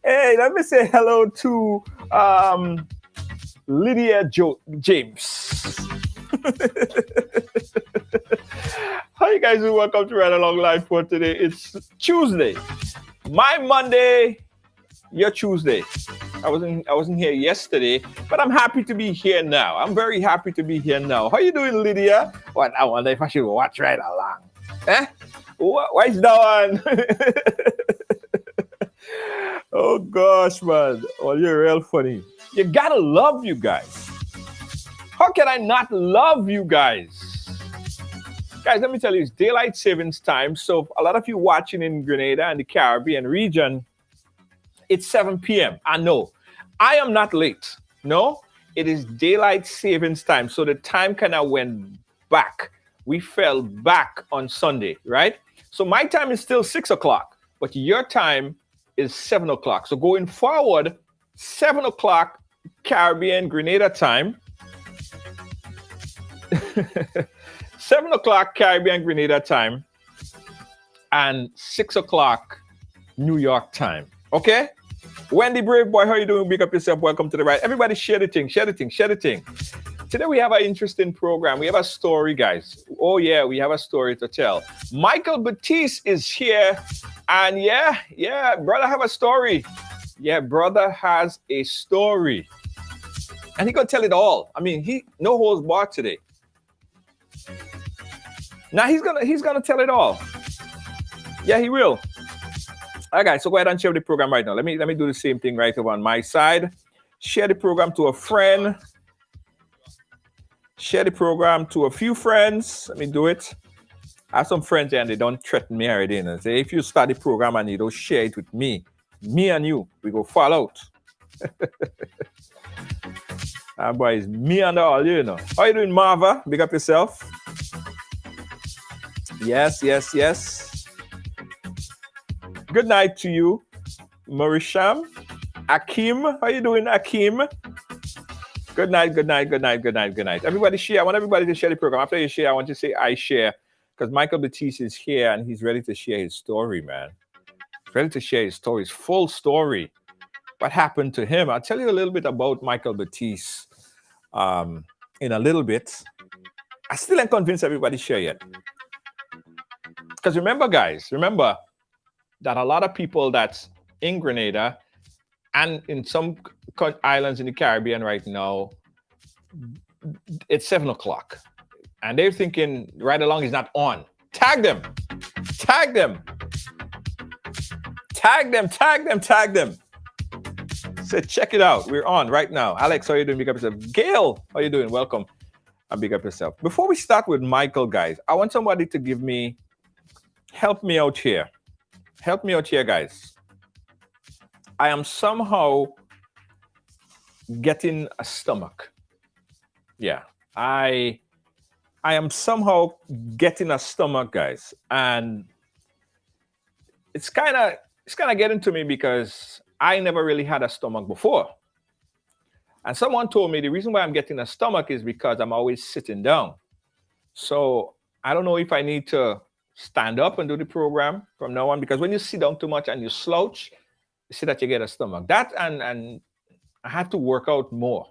Hey, let me say hello to Lydia James. How you guys doing? Welcome to Ride Along Live for today. It's Tuesday. My Monday, your Tuesday. I wasn't here yesterday, but I'm happy to be here now. I'm very happy to be here now. How you doing, Lydia? What I wonder if I should watch Right Along. Eh? Why is that one? Oh gosh, man. Oh, you're real funny. You gotta love you guys. How can I not love you guys? Guys, let me tell you, it's daylight savings time. So a lot of you watching in Grenada and the Caribbean region, it's 7 p.m. I know. I am not late. No, it is daylight savings time. So the time kind of went back. We fell back on Sunday, right? So my time is still 6 o'clock, but your time is 7 o'clock. So going forward, 7 o'clock Caribbean Grenada time. 7 o'clock Caribbean Grenada time and 6 o'clock New York time. Okay? Wendy Brave Boy, how you doing? Big up yourself. Welcome to the right. Everybody share the thing, share the thing, share the thing. Today we have an interesting program. We have a story, guys. Oh yeah, we have a story to tell. Micheal Baptist is here. And yeah, brother have a story. Yeah, brother has a story. And he gonna tell it all. I mean, he no holds barred today. Now he's gonna tell it all. Yeah, he will. All right, guys, so go ahead and share the program right now. Let me do the same thing right over on my side. Share the program to a friend. Share the program to a few friends. Let me do it. I have some friends here and they don't threaten me already. And say, if you start the program and you don't share it with me and you, we go fall out. Boys, me and all, you know. How you doing, Marva? Big up yourself. Yes. Good night to you, Marisham. Akim, how you doing, Akim? Good night. Everybody share. I want everybody to share the program. After you share, I want you to say I share. Because Micheal Baptist is here and he's ready to share his story, man. Ready to share his story, his full story. What happened to him? I'll tell you a little bit about Micheal Baptist in a little bit. I still ain't convinced everybody share yet. Because remember, guys, that a lot of people that's in Grenada and in some islands in the Caribbean right now, it's 7 o'clock. And they're thinking Right Along is not on. Tag them. Tag them, tag them, tag them. So check it out. We're on right now. Alex, how are you doing? Big up yourself. Gail, how are you doing? Welcome. And big up yourself. Before we start with Micheal, guys, I want somebody to help me out here. Help me out here, guys. I am somehow getting a stomach. Yeah, I am somehow getting a stomach, guys, and it's kind of getting to me because I never really had a stomach before. And someone told me the reason why I'm getting a stomach is because I'm always sitting down. So I don't know if I need to stand up and do the program from now on, because when you sit down too much and you slouch, you see that you get a stomach. That and I have to work out more.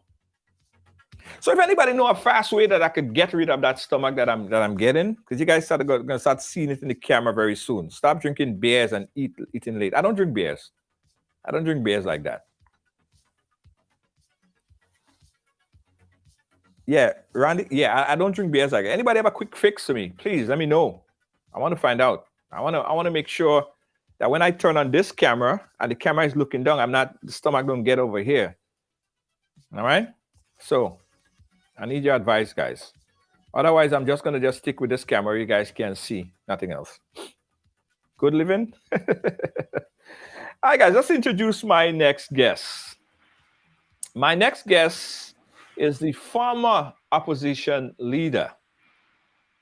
So if anybody know a fast way that I could get rid of that stomach that I'm getting, because you guys are gonna start seeing it in the camera very soon. Stop drinking beers and eating late. I don't drink beers. I don't drink beers like that. Yeah, Randy. Yeah, I don't drink beers like that. Anybody have a quick fix to me? Please let me know. I want to find out. I want to make sure that when I turn on this camera and the camera is looking down, the stomach don't get over here. All right. So I need your advice, guys. Otherwise, I'm just gonna stick with this camera. You guys can see nothing else. Good living. All right, guys. Let's introduce my next guest. My next guest is the former opposition leader,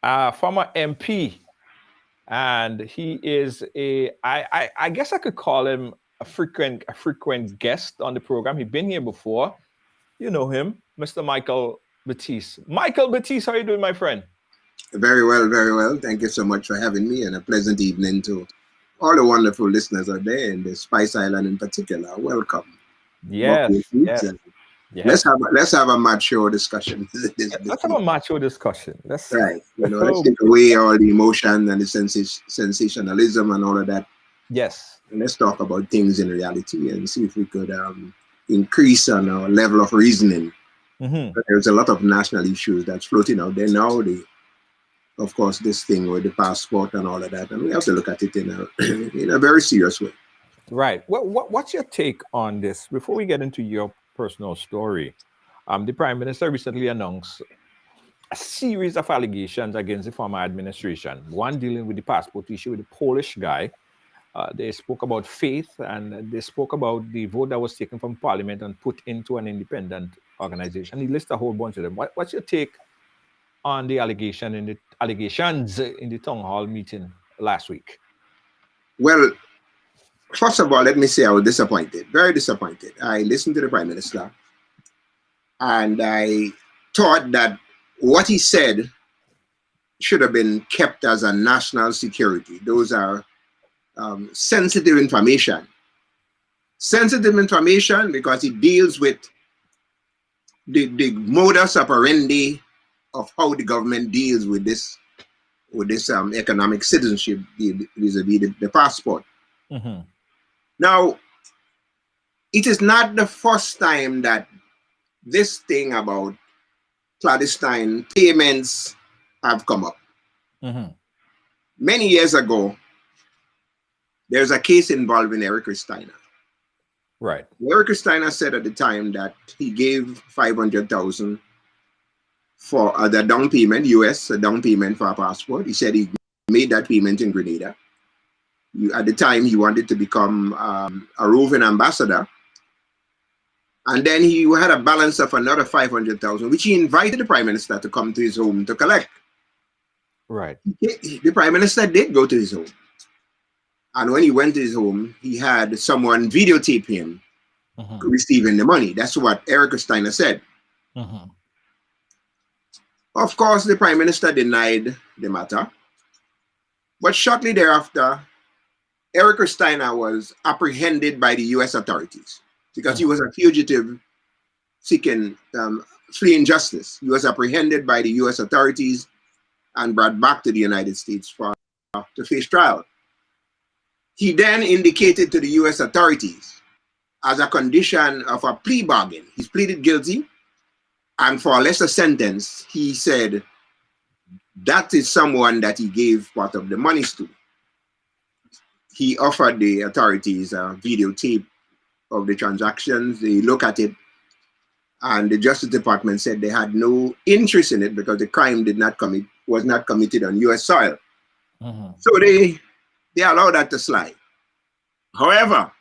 former MP, and he is I guess I could call him a frequent guest on the program. He's been here before. You know him, Mr. Micheal Baptist. Micheal Baptist, how are you doing, my friend? Very well, very well. Thank you so much for having me, and a pleasant evening to all the wonderful listeners out there in the Spice Island in particular. Welcome. Yes. Let's have a macho discussion. Let's have a macho discussion. Let's take away all the emotion and the sensationalism and all of that. Yes. And let's talk about things in reality and see if we could increase on our level of reasoning. Mm-hmm. There's a lot of national issues that's floating out there now. Of course, this thing with the passport and all of that, and we have to look at it in a very serious way. Right. What's your take on this? Before we get into your personal story, the Prime Minister recently announced a series of allegations against the former administration. One dealing with the passport issue with the Polish guy. They spoke about faith, and they spoke about the vote that was taken from Parliament and put into an independent organization. He lists a whole bunch of them. What's your take on the allegations in the town hall meeting last week? Well, first of all, let me say I was disappointed, very disappointed. I listened to the Prime Minister, and I thought that what he said should have been kept as a national security. Those are sensitive information. Sensitive information because it deals with the modus operandi of how the government deals with this economic citizenship vis-a-vis the passport. Mm-hmm. Now, it is not the first time that this thing about clandestine payments have come up. Mm-hmm. Many years ago, there's a case involving Eric Steiner. Right. Eric Steiner said at the time that he gave $500,000 for the down payment, a down payment for a passport. He said he made that payment in Grenada. At the time, he wanted to become a roving ambassador. And then he had a balance of another $500,000, which he invited the Prime Minister to come to his home to collect. Right. The Prime Minister did go to his home. And when he went to his home, he had someone videotape him receiving the money. That's what Eric Steiner said. Mm-hmm. Of course, the Prime Minister denied the matter. But shortly thereafter, Eric Steiner was apprehended by the U.S. authorities because he was a fugitive fleeing justice. He was apprehended by the U.S. authorities and brought back to the United States to face trial. He then indicated to the U.S. authorities as a condition of a plea bargain. He's pleaded guilty, and for a lesser sentence, he said that is someone that he gave part of the monies to. he offered the authorities a videotape of the transactions. They look at it, and the Justice Department said they had no interest in it because the crime was not committed on U.S. soil. So they allowed that to slide. However,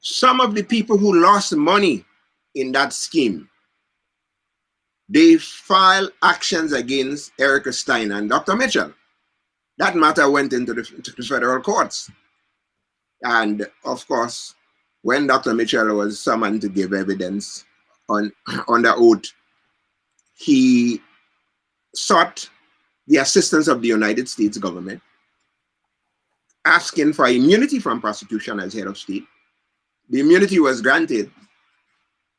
some of the people who lost money in that scheme, they filed actions against Erica Steiner and Dr. Micheal. That matter went into the federal courts. And of course, when Dr. Micheal was summoned to give evidence under oath, he sought the assistance of the United States government, asking for immunity from prosecution as head of state. The immunity was granted,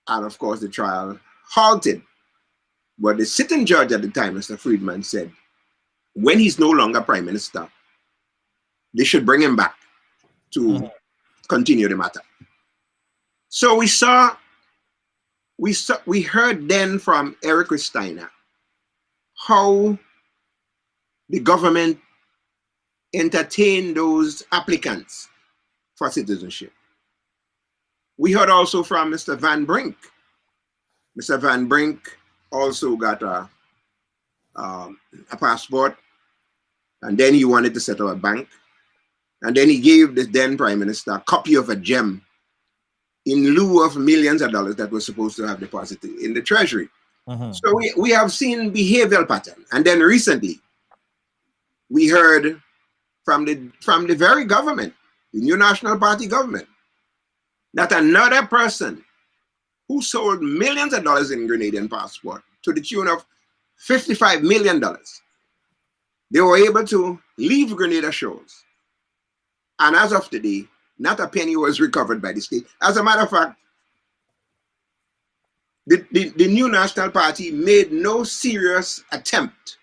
and of course the trial halted. But the sitting judge at the time, Mr. Friedman, said when he's no longer prime minister, they should bring him back to continue the matter. So we heard then from Eric Steiner how the government entertained those applicants for citizenship. We heard also from Mr. Van Brink. Mr. Van Brink also got a passport, and then he wanted to set up a bank. And then he gave the then Prime Minister a copy of a gem in lieu of millions of dollars that was supposed to have deposited in the Treasury. So we have seen behavioral pattern. And then recently, we heard from the very government, the New National Party government, that another person who sold millions of dollars in Grenadian passport to the tune of $55 million, they were able to leave Grenada shores. And as of today, not a penny was recovered by the state. As a matter of fact, the New National Party made no serious attempt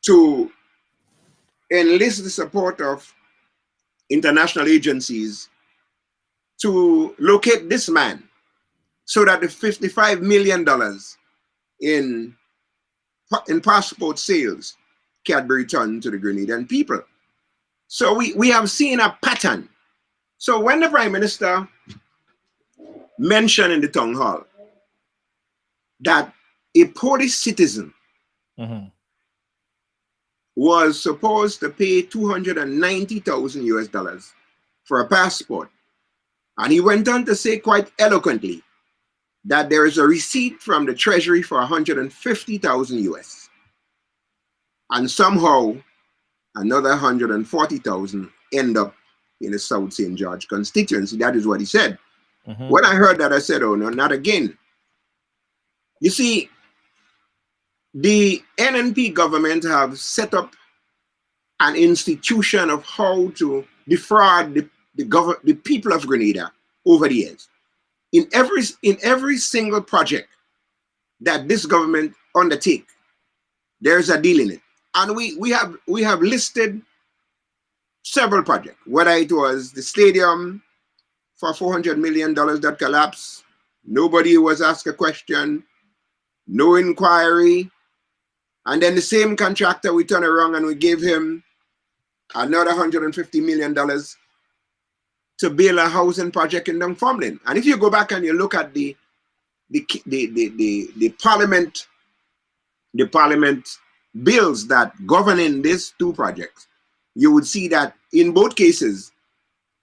to enlist the support of international agencies to locate this man so that the $55 million in passport sales can be returned to the Grenadian people. So we have seen a pattern. So when the Prime Minister mentioned in the town hall that a Polish citizen was supposed to pay $290,000 US for a passport, and he went on to say quite eloquently that there is a receipt from the Treasury for $150,000 US, and somehow another $140,000 end up in the South St. George constituency. That is what he said. When I heard that, I said, oh no, not again. You see, the NNP government have set up an institution of how to defraud the people of Grenada over the years. In every single project that this government undertake, there's a deal in it. And we have listed several projects, whether it was the stadium for $400 million that collapsed. Nobody was asked a question, no inquiry. And then the same contractor, we turn around and we gave him another $150 million to build a housing project in Dunfermline. And if you go back and you look at the parliament bills that governing these two projects, you would see that in both cases,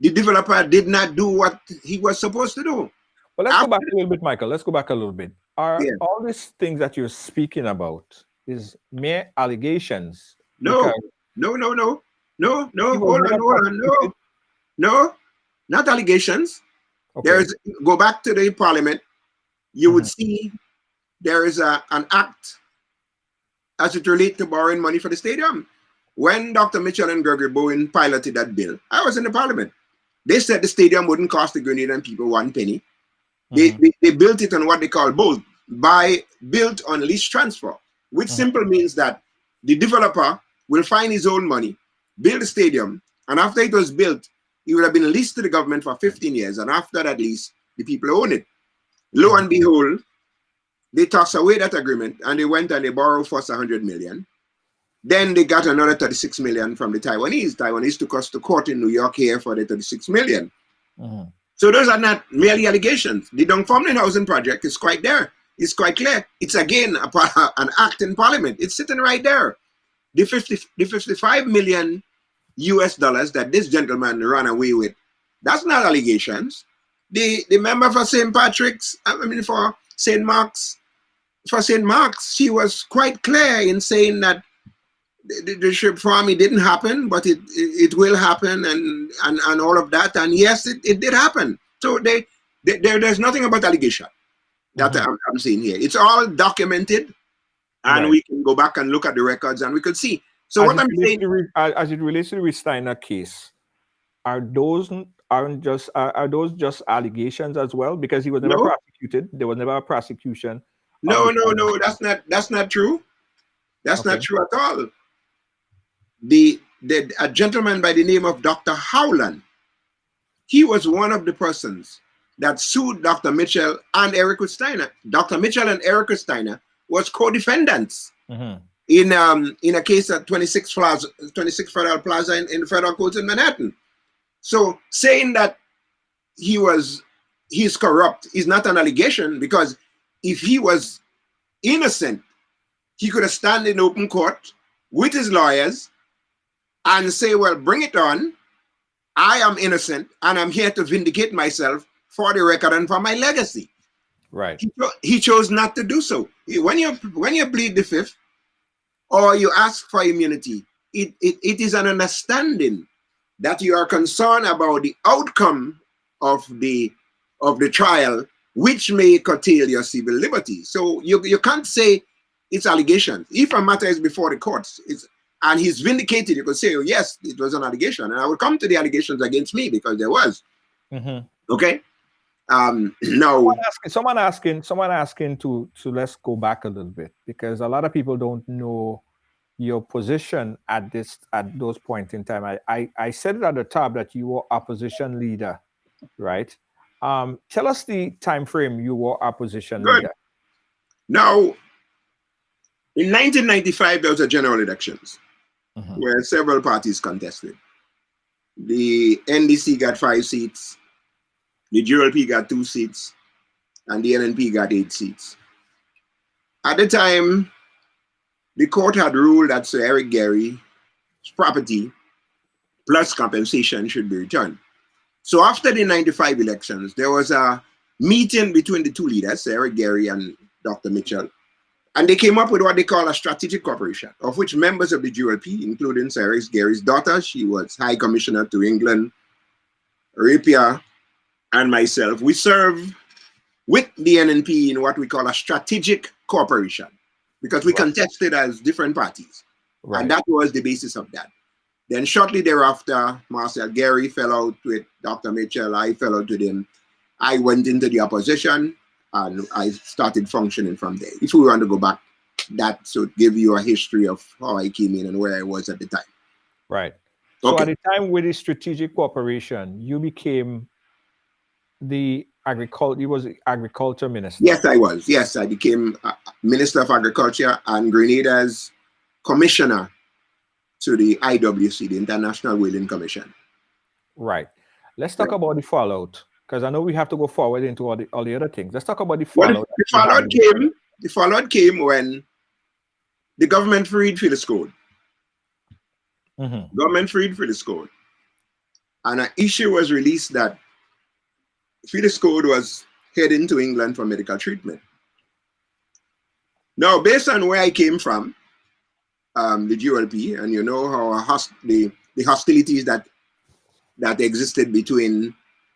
the developer did not do what he was supposed to do. Well, let's go back a little bit, Michael. Let's go back a little bit. Are all these things that you're speaking about is mere allegations? No, hold on, no, not allegations. Okay. Go back to the parliament, you would see there is an act as it relates to borrowing money for the stadium. When Dr. Micheal and Gregory Bowen piloted that bill, I was in the parliament. They said the stadium wouldn't cost the Grenadian people one penny. They built it on what they call built on lease transfer, which simply means that the developer will find his own money, build a stadium, and after it was built, it would have been leased to the government for 15 years, and after that lease, the people own it. Lo and behold, they tossed away that agreement, and they went and they borrowed first $100 million. Then they got another 36 million from the Taiwanese. Taiwanese took us to court in New York here for the 36 million. Mhm. So those are not merely allegations. The Dunfermline Housing Project is quite there. It's quite clear. It's again an act in Parliament. It's sitting right there. The 55 million US dollars that this gentleman ran away with, that's not allegations. The member for St. Patrick's, for St. Mark's, she was quite clear in saying that the ship farm, it didn't happen, but it will happen, and all of that. And yes, it did happen. So there's nothing about allegation that I'm seeing here. It's all documented, and we can go back and look at the records, and we could see. So as what I'm saying, as it relates to the Steiner case, are those just allegations as well? Because he was never prosecuted. There was never a prosecution. No, that's not true. That's not true at all. A gentleman by the name of Dr. Howland, he was one of the persons that sued Dr. Micheal and Eric Steiner. Dr. Micheal and Eric Steiner was co-defendants in a case at 26 Federal Plaza in the Federal Courts in Manhattan. So saying that he's corrupt is not an allegation, because if he was innocent, he could have stand in open court with his lawyers and say, well, bring it on. I am innocent, and I'm here to vindicate myself for the record and for my legacy. Right. He chose not to do so. When you plead the fifth or you ask for immunity, it is an understanding that you are concerned about the outcome of the trial, which may curtail your civil liberty. So you can't say it's allegations. If a matter is before the courts, and he's vindicated, you could say, oh, yes, it was an allegation. And I will come to the allegations against me, because there was. Okay? No. Someone asking to let's go back a little bit, because a lot of people don't know your position at those points in time. I said it at the top that you were opposition leader, right? Tell us the time frame you were opposition leader. Now, in 1995, there was a general elections where several parties contested. The NDC got 5 seats, the GLP got 2 seats, and the NNP got 8 seats. At the time, the court had ruled that Sir Eric Gary's property plus compensation should be returned. So after the 95 elections, there was a meeting between the two leaders, Sir Eric Gary and Dr. Micheal, and they came up with what they call a strategic cooperation, of which members of the GLP, including Sir Eric Gary's daughter, she was High Commissioner to England, Rapier, and myself, we serve with the NNP in what we call a strategic cooperation, because we contested as different parties. And that was the basis of that. Then shortly thereafter, Marcel Gary fell out with Dr. Micheal, I fell out with him. I went into the opposition, and I started functioning from there. If we want to go back, that should give you a history of how I came in and where I was at the time. Right. So at the time with the strategic cooperation, you became you was the agriculture minister. Yes, I was. Yes, I became Minister of Agriculture and Grenada's commissioner to the IWC, the International Whaling Commission. Right. Let's talk about the fallout, because I know we have to go forward into all the other things. Let's talk about the fallout. Well, the fallout came when the government freed Phyllis Code. Government freed Phyllis Code. And an issue was released that Phyllis Code was heading to England for medical treatment. Now, based on where I came from, the GLP, and you know how the hostilities that existed between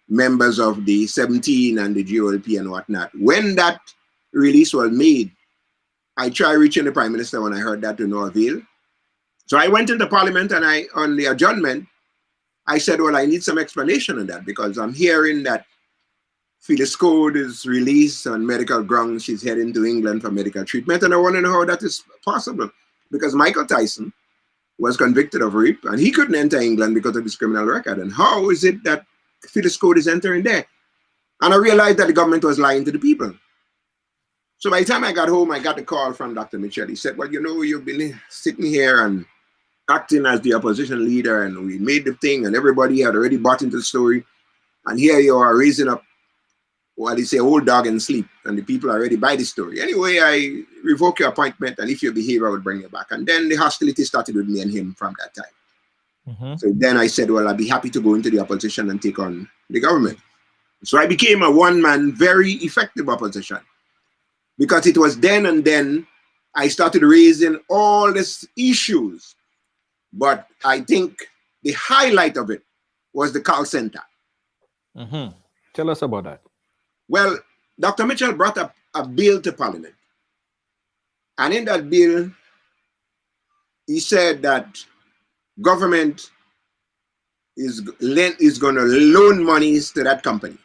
members of the 17 and the GLP and whatnot. When that release was made, I tried reaching the Prime Minister when I heard that, to no avail. So I went into Parliament, and on the adjournment, I said, well, I need some explanation on that, because I'm hearing that Phyllis Code is released on medical grounds. She's heading to England for medical treatment, and I want to know how that is possible. Because Michael Tyson was convicted of rape, and he couldn't enter England because of his criminal record. And how is it that Phyllis Code is entering there? And I realized that the government was lying to the people. So by the time I got home, I got a call from Dr. Micheal. He said, well, you've been sitting here and acting as the opposition leader, and we made the thing, and everybody had already bought into the story. And here you are raising up, what they say, old dog in sleep, and the people already buy the story. Anyway, I revoke your appointment, and if you behave, I will bring you back. And then the hostility started with me and him from that time. So then I said, well, I'd be happy to go into the opposition and take on the government. So I became a one-man, very effective opposition. Because it was then and then I started raising all these issues. But I think the highlight of it was the call center. Tell us about that. Well, Dr. Micheal brought up a bill to Parliament. And in that bill, he said that government is going to loan monies to that company.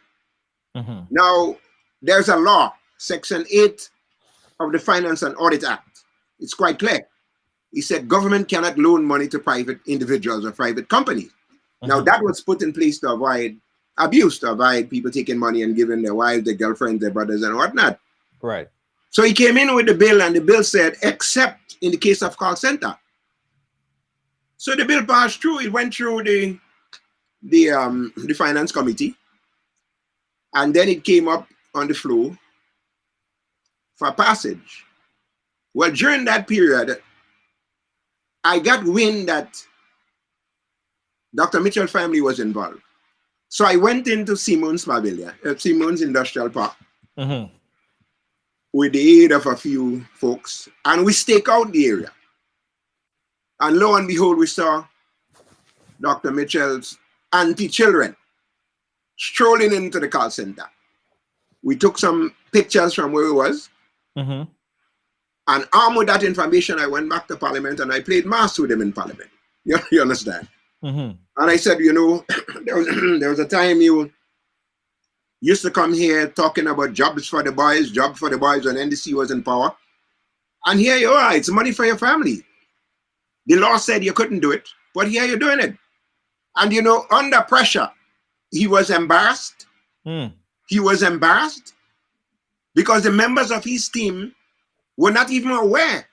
Now, there's a law, Section 8 of the Finance and Audit Act. It's quite clear. He said government cannot loan money to private individuals or private companies. Now, that was put in place to avoid abuse, to avoid people taking money and giving their wives, their girlfriends, their brothers, and whatnot. Right. So he came in with the bill, and the bill said, except in the case of call center. So the bill passed through. It went through the finance committee, and then it came up on the floor for passage. Well, during that period, I got wind that Dr. Micheal's family was involved. So I went into Simon's Pavilion, Simon's Industrial Park, with the aid of a few folks, and we staked out the area. And lo and behold, we saw Dr. Micheal's auntie-children strolling into the call center. We took some pictures from where we was. And armed with that information, I went back to Parliament and I played mass with them in Parliament. You understand? And I said, there was a time you used to come here talking about jobs for the boys when NDC was in power. And here you are, it's money for your family. The law said you couldn't do it, but here you're doing it. And under pressure, he was embarrassed. He was embarrassed because the members of his team were not even aware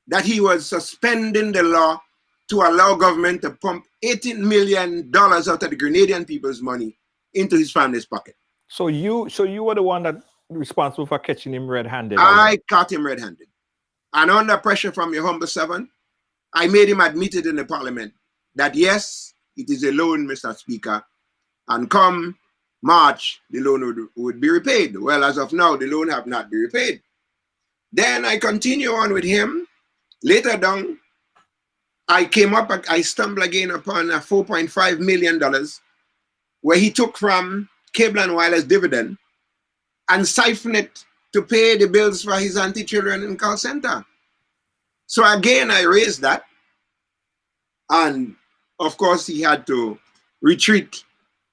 that he was suspending the law to allow government to pump $18 million out of the Grenadian people's money into his family's pocket. So you were the one that responsible for catching him red-handed. I caught him red-handed. And under pressure from your humble servant, I made him admit it in the Parliament that yes, it is a loan, Mr. Speaker, and come March, the loan would be repaid. Well, as of now, the loan have not been repaid. Then I continue on with him. Later down, I stumbled again upon a $4.5 million where he took from Cable and Wireless dividend and siphoned it to pay the bills for his auntie-children in call center. So again, I raised that. And of course, he had to retreat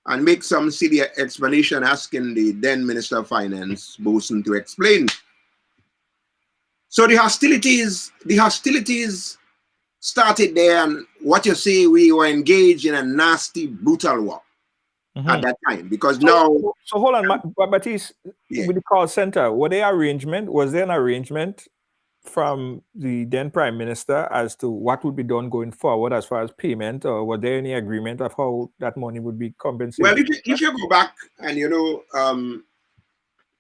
and make some silly explanation asking the then Minister of Finance, Boson, to explain. So the hostilities started there, and what you say, we were engaged in a nasty, brutal war at that time. Because now... So hold on, Baptiste, with the call center, was there an arrangement from the then Prime Minister as to what would be done going forward as far as payment, or was there any agreement of how that money would be compensated? Well, if you go back and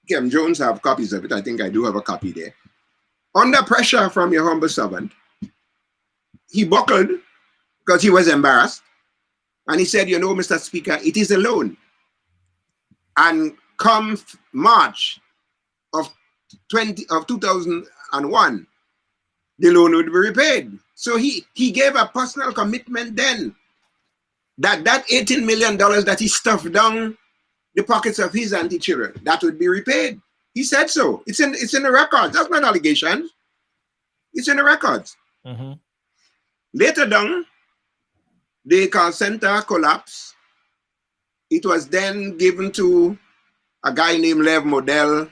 Kim Jones have copies of it, I think I do have a copy there. Under pressure from your humble servant, he buckled because he was embarrassed. And he said, Mr. Speaker, it is a loan. And come March of 2001, the loan would be repaid. So he gave a personal commitment then that $18 million that he stuffed down the pockets of his auntie-children, that would be repaid. He said so. It's in the records. That's not allegations. It's in the records. Later down, the call center collapsed. It was then given to a guy named Lev Model,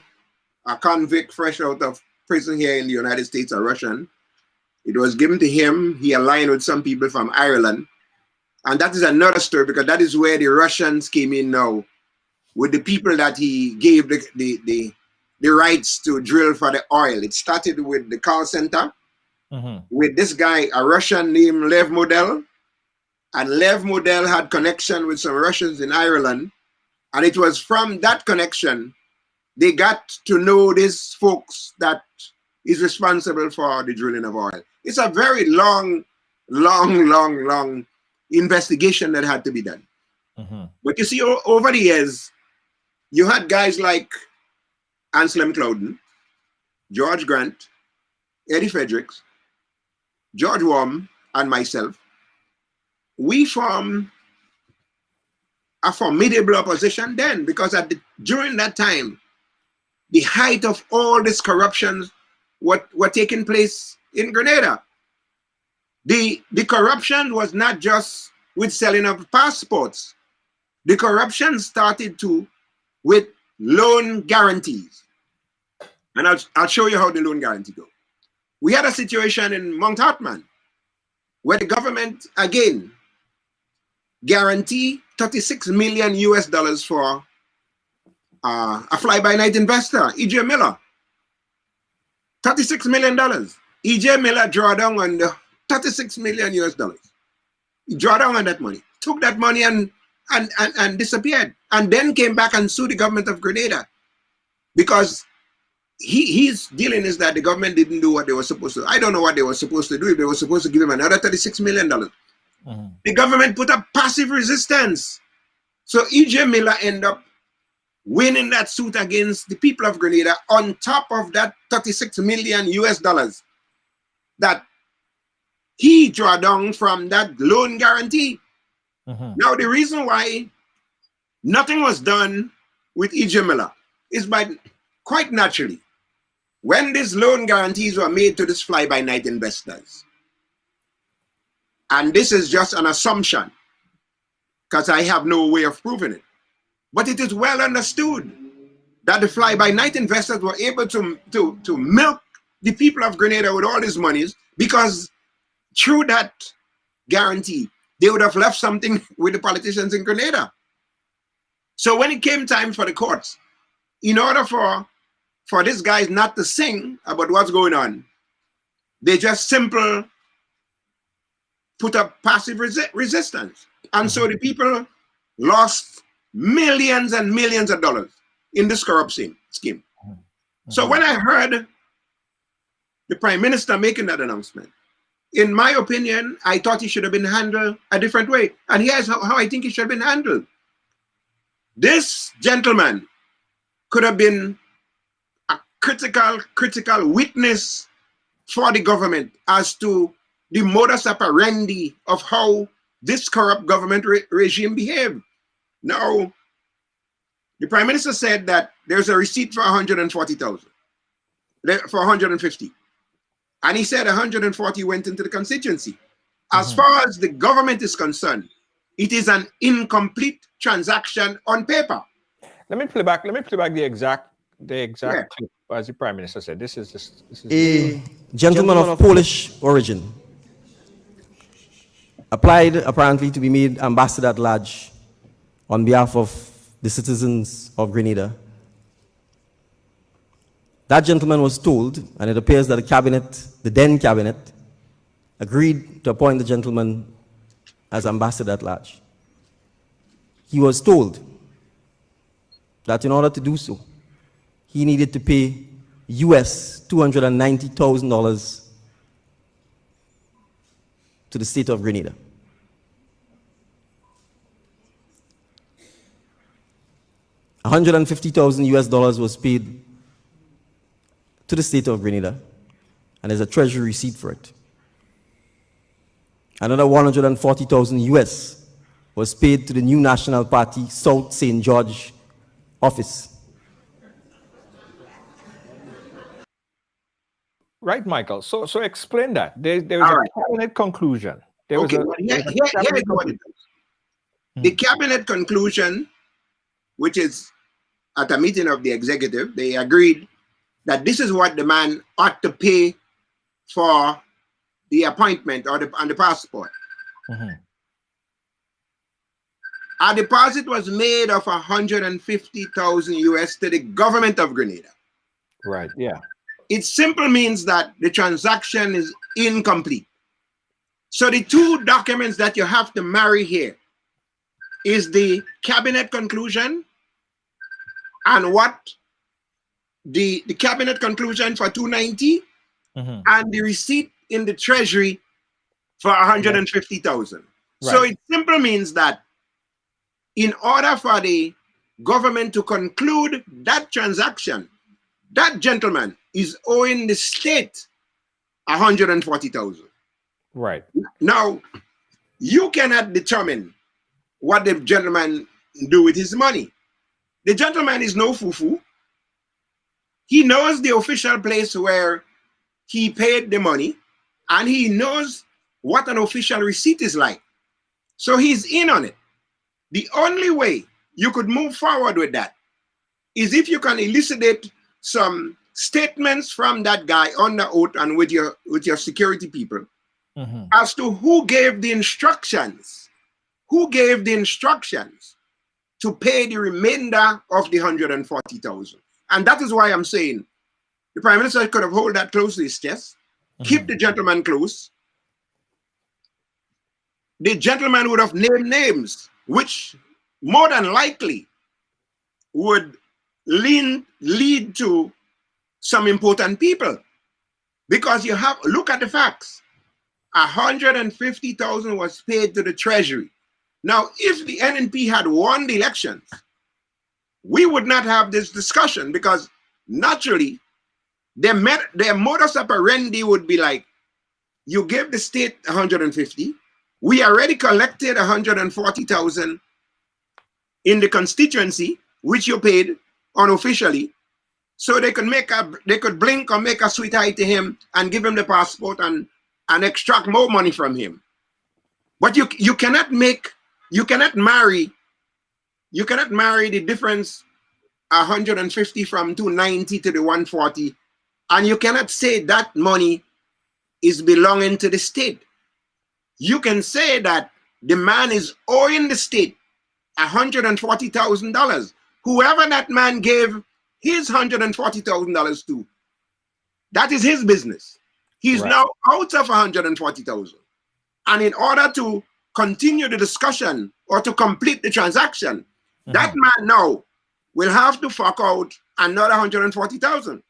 a convict fresh out of prison here in the United States, a Russian. It was given to him. He aligned with some people from Ireland. And that is another story, because that is where the Russians came in now, with the people that he gave the the rights to drill for the oil. It started with the call center, with this guy, a Russian named Lev Model. And Lev Model had connection with some Russians in Ireland. And it was from that connection, they got to know these folks that is responsible for the drilling of oil. It's a very long investigation that had to be done. But you see, over the years, you had guys like Anselm Clouden, George Grant, Eddie Fredericks, George Worm, and myself. We formed a formidable opposition then, because during that time, the height of all this corruption were taking place in Grenada. The corruption was not just with selling of passports. The corruption started with loan guarantees. And I'll show you how the loan guarantee go. We had a situation in Mount Hartman where the government, again, guarantee $36 million for a fly-by-night investor, E.J. Miller. $36 million. E.J. Miller draw down on the $36 million. He draw down on that money, took that money and disappeared, and then came back and sued the government of Grenada because his dealing is that the government didn't do what they were supposed to. I don't know what they were supposed to do. If they were supposed to give him another $36 million. The government put up passive resistance. So E.J. Miller ended up winning that suit against the people of Grenada on top of that $36 million that he drew down from that loan guarantee. Now, the reason why nothing was done with E.J. Miller is by, quite naturally, when these loan guarantees were made to these fly-by-night investors, and this is just an assumption, because I have no way of proving it, but it is well understood that the fly-by-night investors were able to milk the people of Grenada with all these monies, because through that guarantee, they would have left something with the politicians in Grenada. So when it came time for the courts, in order for these guys not to sing about what's going on, they just simple put up passive resistance. And so the people lost millions and millions of dollars in this corruption scheme. So when I heard the Prime Minister making that announcement, in my opinion, I thought it should have been handled a different way. And here's how I think it should have been handled. This gentleman could have been a critical witness for the government as to the modus operandi of how this corrupt government regime behaved. Now, the Prime Minister said that there's a receipt for 140,000, for 150. And he said 140 went into the constituency. As far as the government is concerned, it is an incomplete transaction on paper. Let me play back the exact clip as the Prime Minister said. This is a gentleman of Polish origin applied apparently to be made ambassador at large on behalf of the citizens of Grenada. That gentleman was told, and it appears that the then cabinet, agreed to appoint the gentleman as ambassador at large. He was told that in order to do so, he needed to pay US $290,000 to the state of Grenada. $150,000 was paid to the state of Grenada, and there's a treasury receipt for it. Another $140,000 was paid to the New National Party South St. George office. Right, Michael. So explain that. There was a cabinet conclusion. The cabinet conclusion, which is at a meeting of the executive, they agreed that this is what the man ought to pay for the appointment or the passport. A deposit was made of $150,000 to the government of Grenada. Right. Yeah. It simply means that the transaction is incomplete. So the two documents that you have to marry here is the cabinet conclusion and what the cabinet conclusion for 290 and the receipt in the treasury for 150,000. So Right. it simply means that in order for the government to conclude that transaction, that gentleman is owing the state 140,000. Right. Now, you cannot determine what the gentleman do with his money. The gentleman is no fufu. He knows the official place where he paid the money, and he knows what an official receipt is like. So he's in on it. The only way you could move forward with that is if you can elucidate some statements from that guy on the oath and with your security people as to who gave the instructions to pay the remainder of the 140,000. And that is why I'm saying the Prime Minister could have held that close to his chest, keep the gentleman close. The gentleman would have named names, which more than likely would lead to some important people. Because you have, look at the facts. 150,000 was paid to the Treasury. Now, if the NNP had won the elections, we would not have this discussion, because naturally, their modus operandi would be like, you give the state 150, we already collected 140,000 in the constituency, which you paid unofficially, so they could blink or make a sweet eye to him and give him the passport and extract more money from him. But you cannot marry the difference 150 from 290 to the 140, and you cannot say that money is belonging to the state. You can say that the man is owing the state $140,000. Whoever that man gave his $140,000 to, that is his business. He's now out of 140,000. And in order to continue the discussion or to complete the transaction, that man now will have to fork out another 140,000.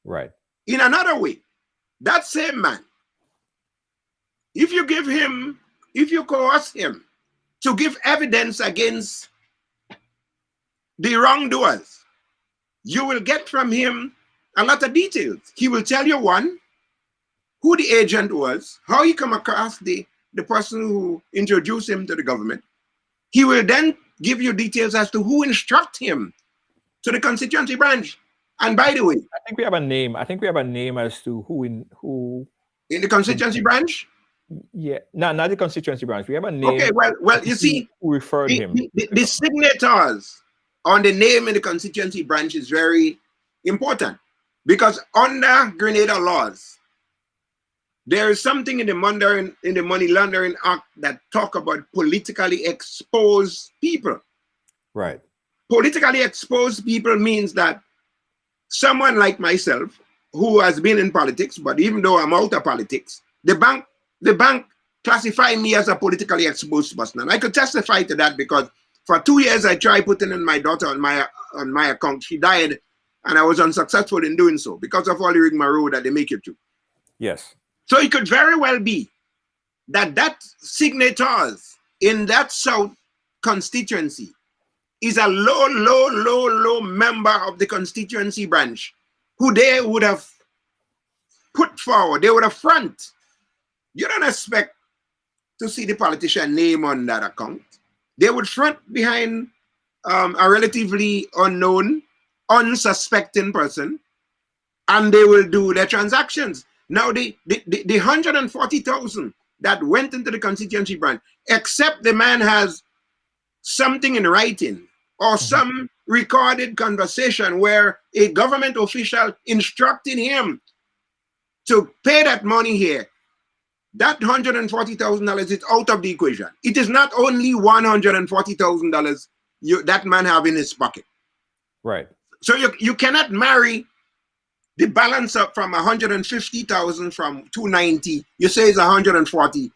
Right. In another way, that same man, if you coerce him to give evidence against the wrongdoers, you will get from him a lot of details. He will tell you, one, who the agent was, how he come across the person who introduced him to the government. He will then give you details as to who instruct him to the constituency branch. And by the way, I think we have a name. As to who in the constituency branch. Yeah, not the constituency branch. We have a name. Okay, well, you see, who referred him. The signators on the name in the constituency branch is very important, because under Grenada laws, there is something in the Money Laundering Act that talk about politically exposed people. Right. Politically exposed people means that someone like myself, who has been in politics, but even though I'm out of politics, the bank classified me as a politically exposed person. And I could testify to that, because for 2 years I tried putting in my daughter on my account. She died, and I was unsuccessful in doing so because of all the rigmarole that they make you do. Yes. So it could very well be that signators in that South constituency is a low member of the constituency branch, who they would have put forward, they would have front. You don't expect to see the politician name on that account. They would front behind a relatively unknown, unsuspecting person, and they will do their transactions. Now, the 140,000 that went into the constituency branch, except the man has something in writing or some recorded conversation where a government official instructed him to pay that money here, that $140,000 is out of the equation. It is not only $140,000 that man have in his pocket. Right. So you cannot marry the balance up from 150,000 from 290, you say it's 140,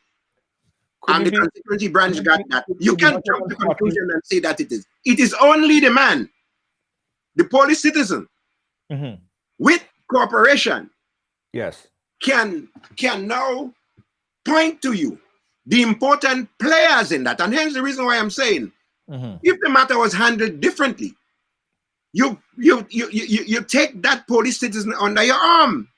Could and it the be? constituency branch got that. You Could be can jump to 140? conclusion and say that it is. It is only the man, the Polish citizen, Mhm. with cooperation Yes. can now point to you the important players in that. And hence the reason why I'm saying, Mhm. if the matter was handled differently, you take that Polish citizen under your arm.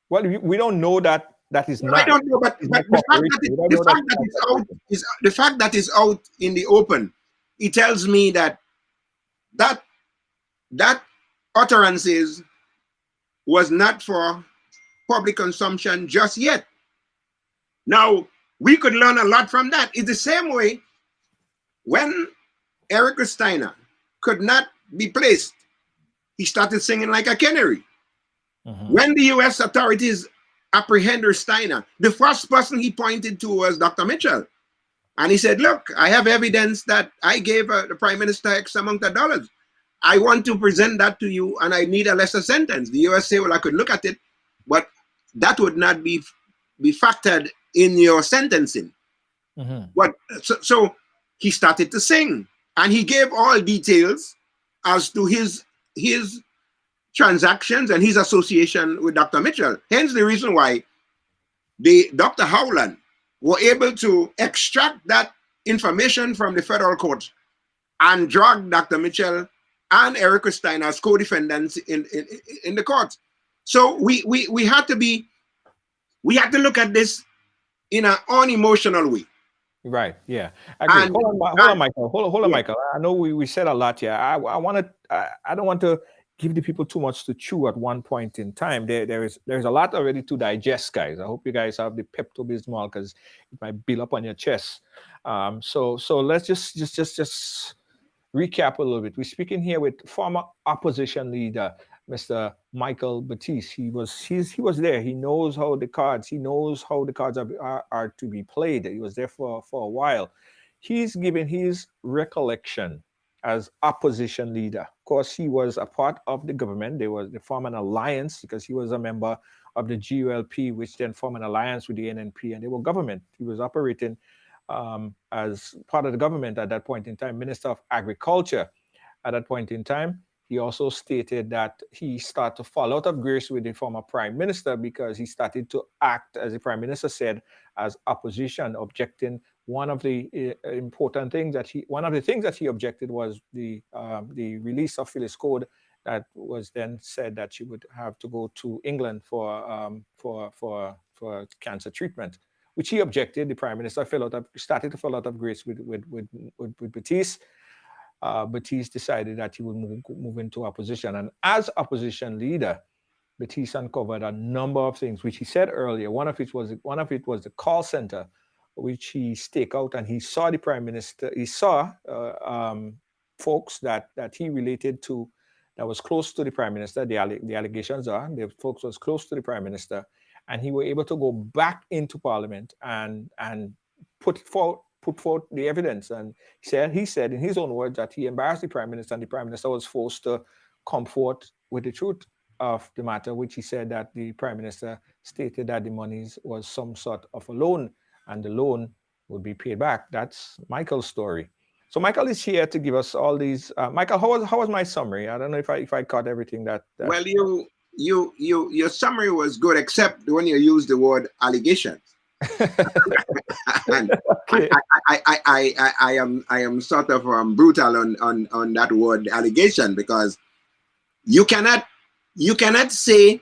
Well, we don't know that is Well, I not. don't know, but It's but not the fact cooperation. that We don't know that it's not it's out cooperation. is the fact that it's out in the open. It tells me that that utterances was not for public consumption just yet. Now we could learn a lot from that. It's the same way when Eric Steiner could not be placed, he started singing like a canary. Mhm. When the U.S. authorities apprehended Steiner, the first person he pointed to was Dr. Micheal. And he said, look, I have evidence that I gave the prime minister X amount of dollars. I want to present that to you and I need a lesser sentence. The US say, well, I could look at it, but that would not be factored in your sentencing. Mhm. But so he started to sing and he gave all details as to his transactions and his association with Dr. Micheal. Hence the reason why the Dr. Howland were able to extract that information from the federal court and drag Dr. Micheal and Eric Steiner as co-defendants in the court. So we had to look at this in an unemotional way. Right. Yeah. I agree. And, Hold on, Michael. Hold on, yeah. Michael. I know we said a lot here. I want to. I don't want to give the people too much to chew at one point in time. There's a lot already to digest, guys. I hope you guys have the Pepto Bismol because it might build up on your chest. So let's just recap a little bit. We're speaking here with former opposition leader, Mr. Micheal Baptist. He was there. He knows how the cards. He knows how the cards are to be played. He was there for a while. He's given his recollection as opposition leader. Of course, he was a part of the government. They formed an alliance because he was a member of the GULP, which then formed an alliance with the NNP, and they were government. He was operating as part of the government at that point in time, Minister of Agriculture at that point in time. He also stated that he started to fall out of grace with the former prime minister because he started to act, as the prime minister said, as opposition, objecting. One of the one of the things that he objected was the release of Phyllis Code, that was then said that she would have to go to England for cancer treatment, which he objected. The prime minister started to fall out of grace with Baptist. Baptist decided that he would move into opposition, and as opposition leader, Baptist uncovered a number of things, which he said earlier. One of it was the call center, which he staked out, and he saw the prime minister. He saw folks that he related to, that was close to the prime minister. The allegations are the folks was close to the prime minister, and he was able to go back into parliament and put forth the evidence. And he said in his own words that he embarrassed the prime minister, and the prime minister was forced to come forth with the truth of the matter, which he said that the prime minister stated that the monies was some sort of a loan, and the loan would be paid back. That's Michael's story. So Michael is here to give us all these. Michael, how was my summary? I don't know if I caught everything that. Well, your summary was good, except when you used the word allegations. And Okay. I am sort of brutal on that word allegation, because you cannot say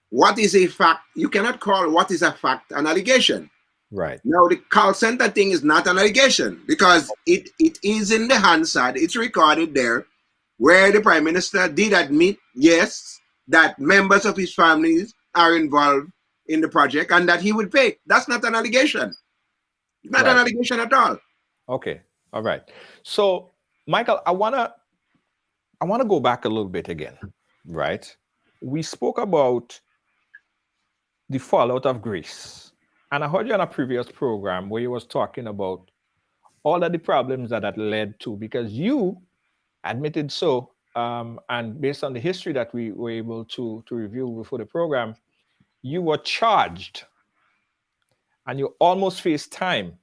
what is a fact. You cannot call what is a fact an allegation. Right. Now the call center thing is not an allegation, because it is in the Hansard. It's recorded there, where the prime minister did admit, yes, that members of his families are involved in the project and that he would pay. That's not an allegation. Not an allegation at all. Okay. All right. So, Michael, I wanna go back a little bit again, right? We spoke about the fallout of Greece, and I heard you on a previous program where you was talking about all of the problems that led to, because you admitted so and based on the history that we were able to review before the program, you were charged and you almost faced time,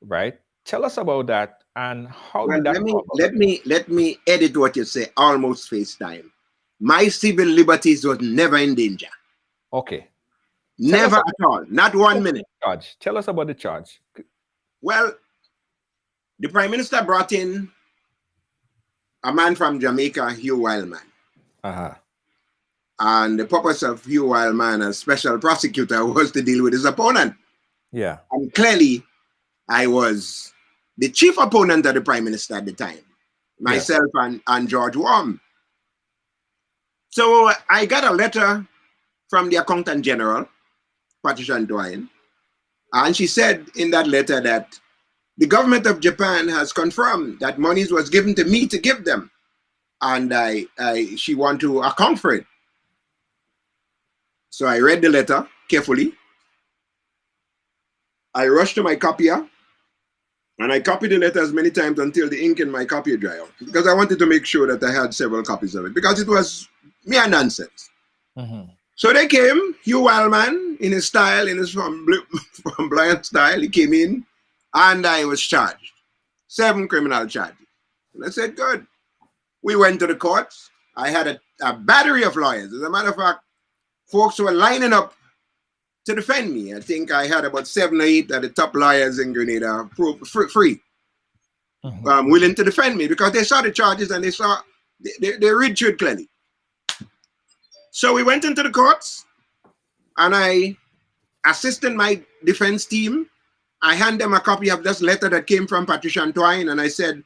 right? Tell us about that and how Well, did that go about? let me edit what you say. Almost face time. My civil liberties was never in danger. Okay. Never at all. Not 1 minute. Charge. Tell us about the charge. Well, the Prime Minister brought in a man from Jamaica, Hugh Wildman. Uh-huh. And the purpose of Hugh Wildman as special prosecutor was to deal with his opponent. Yeah. And clearly, I was the chief opponent of the Prime Minister at the time, myself and George Worm. So I got a letter from the Accountant General, Patricia Ntwine, and she said in that letter that the government of Japan has confirmed that monies was given to me to give them, and she want to account for it. So I read the letter carefully. I rushed to my copier, and I copied the letter as many times until the ink in my copy dried out, because I wanted to make sure that I had several copies of it, because it was mere nonsense. Mm-hmm. So they came, Hugh Wildman, in his style, in his flamboyant style, he came in, and I was charged. 7 criminal charges. And I said, good. We went to the courts. I had a battery of lawyers. As a matter of fact, folks were lining up to defend me. I think I had about 7 or 8 of the top lawyers in Grenada free, willing to defend me, because they saw the charges and they read through it clearly. So we went into the courts, and I assisted my defense team. I handed them a copy of this letter that came from Patricia Ntwine, and I said,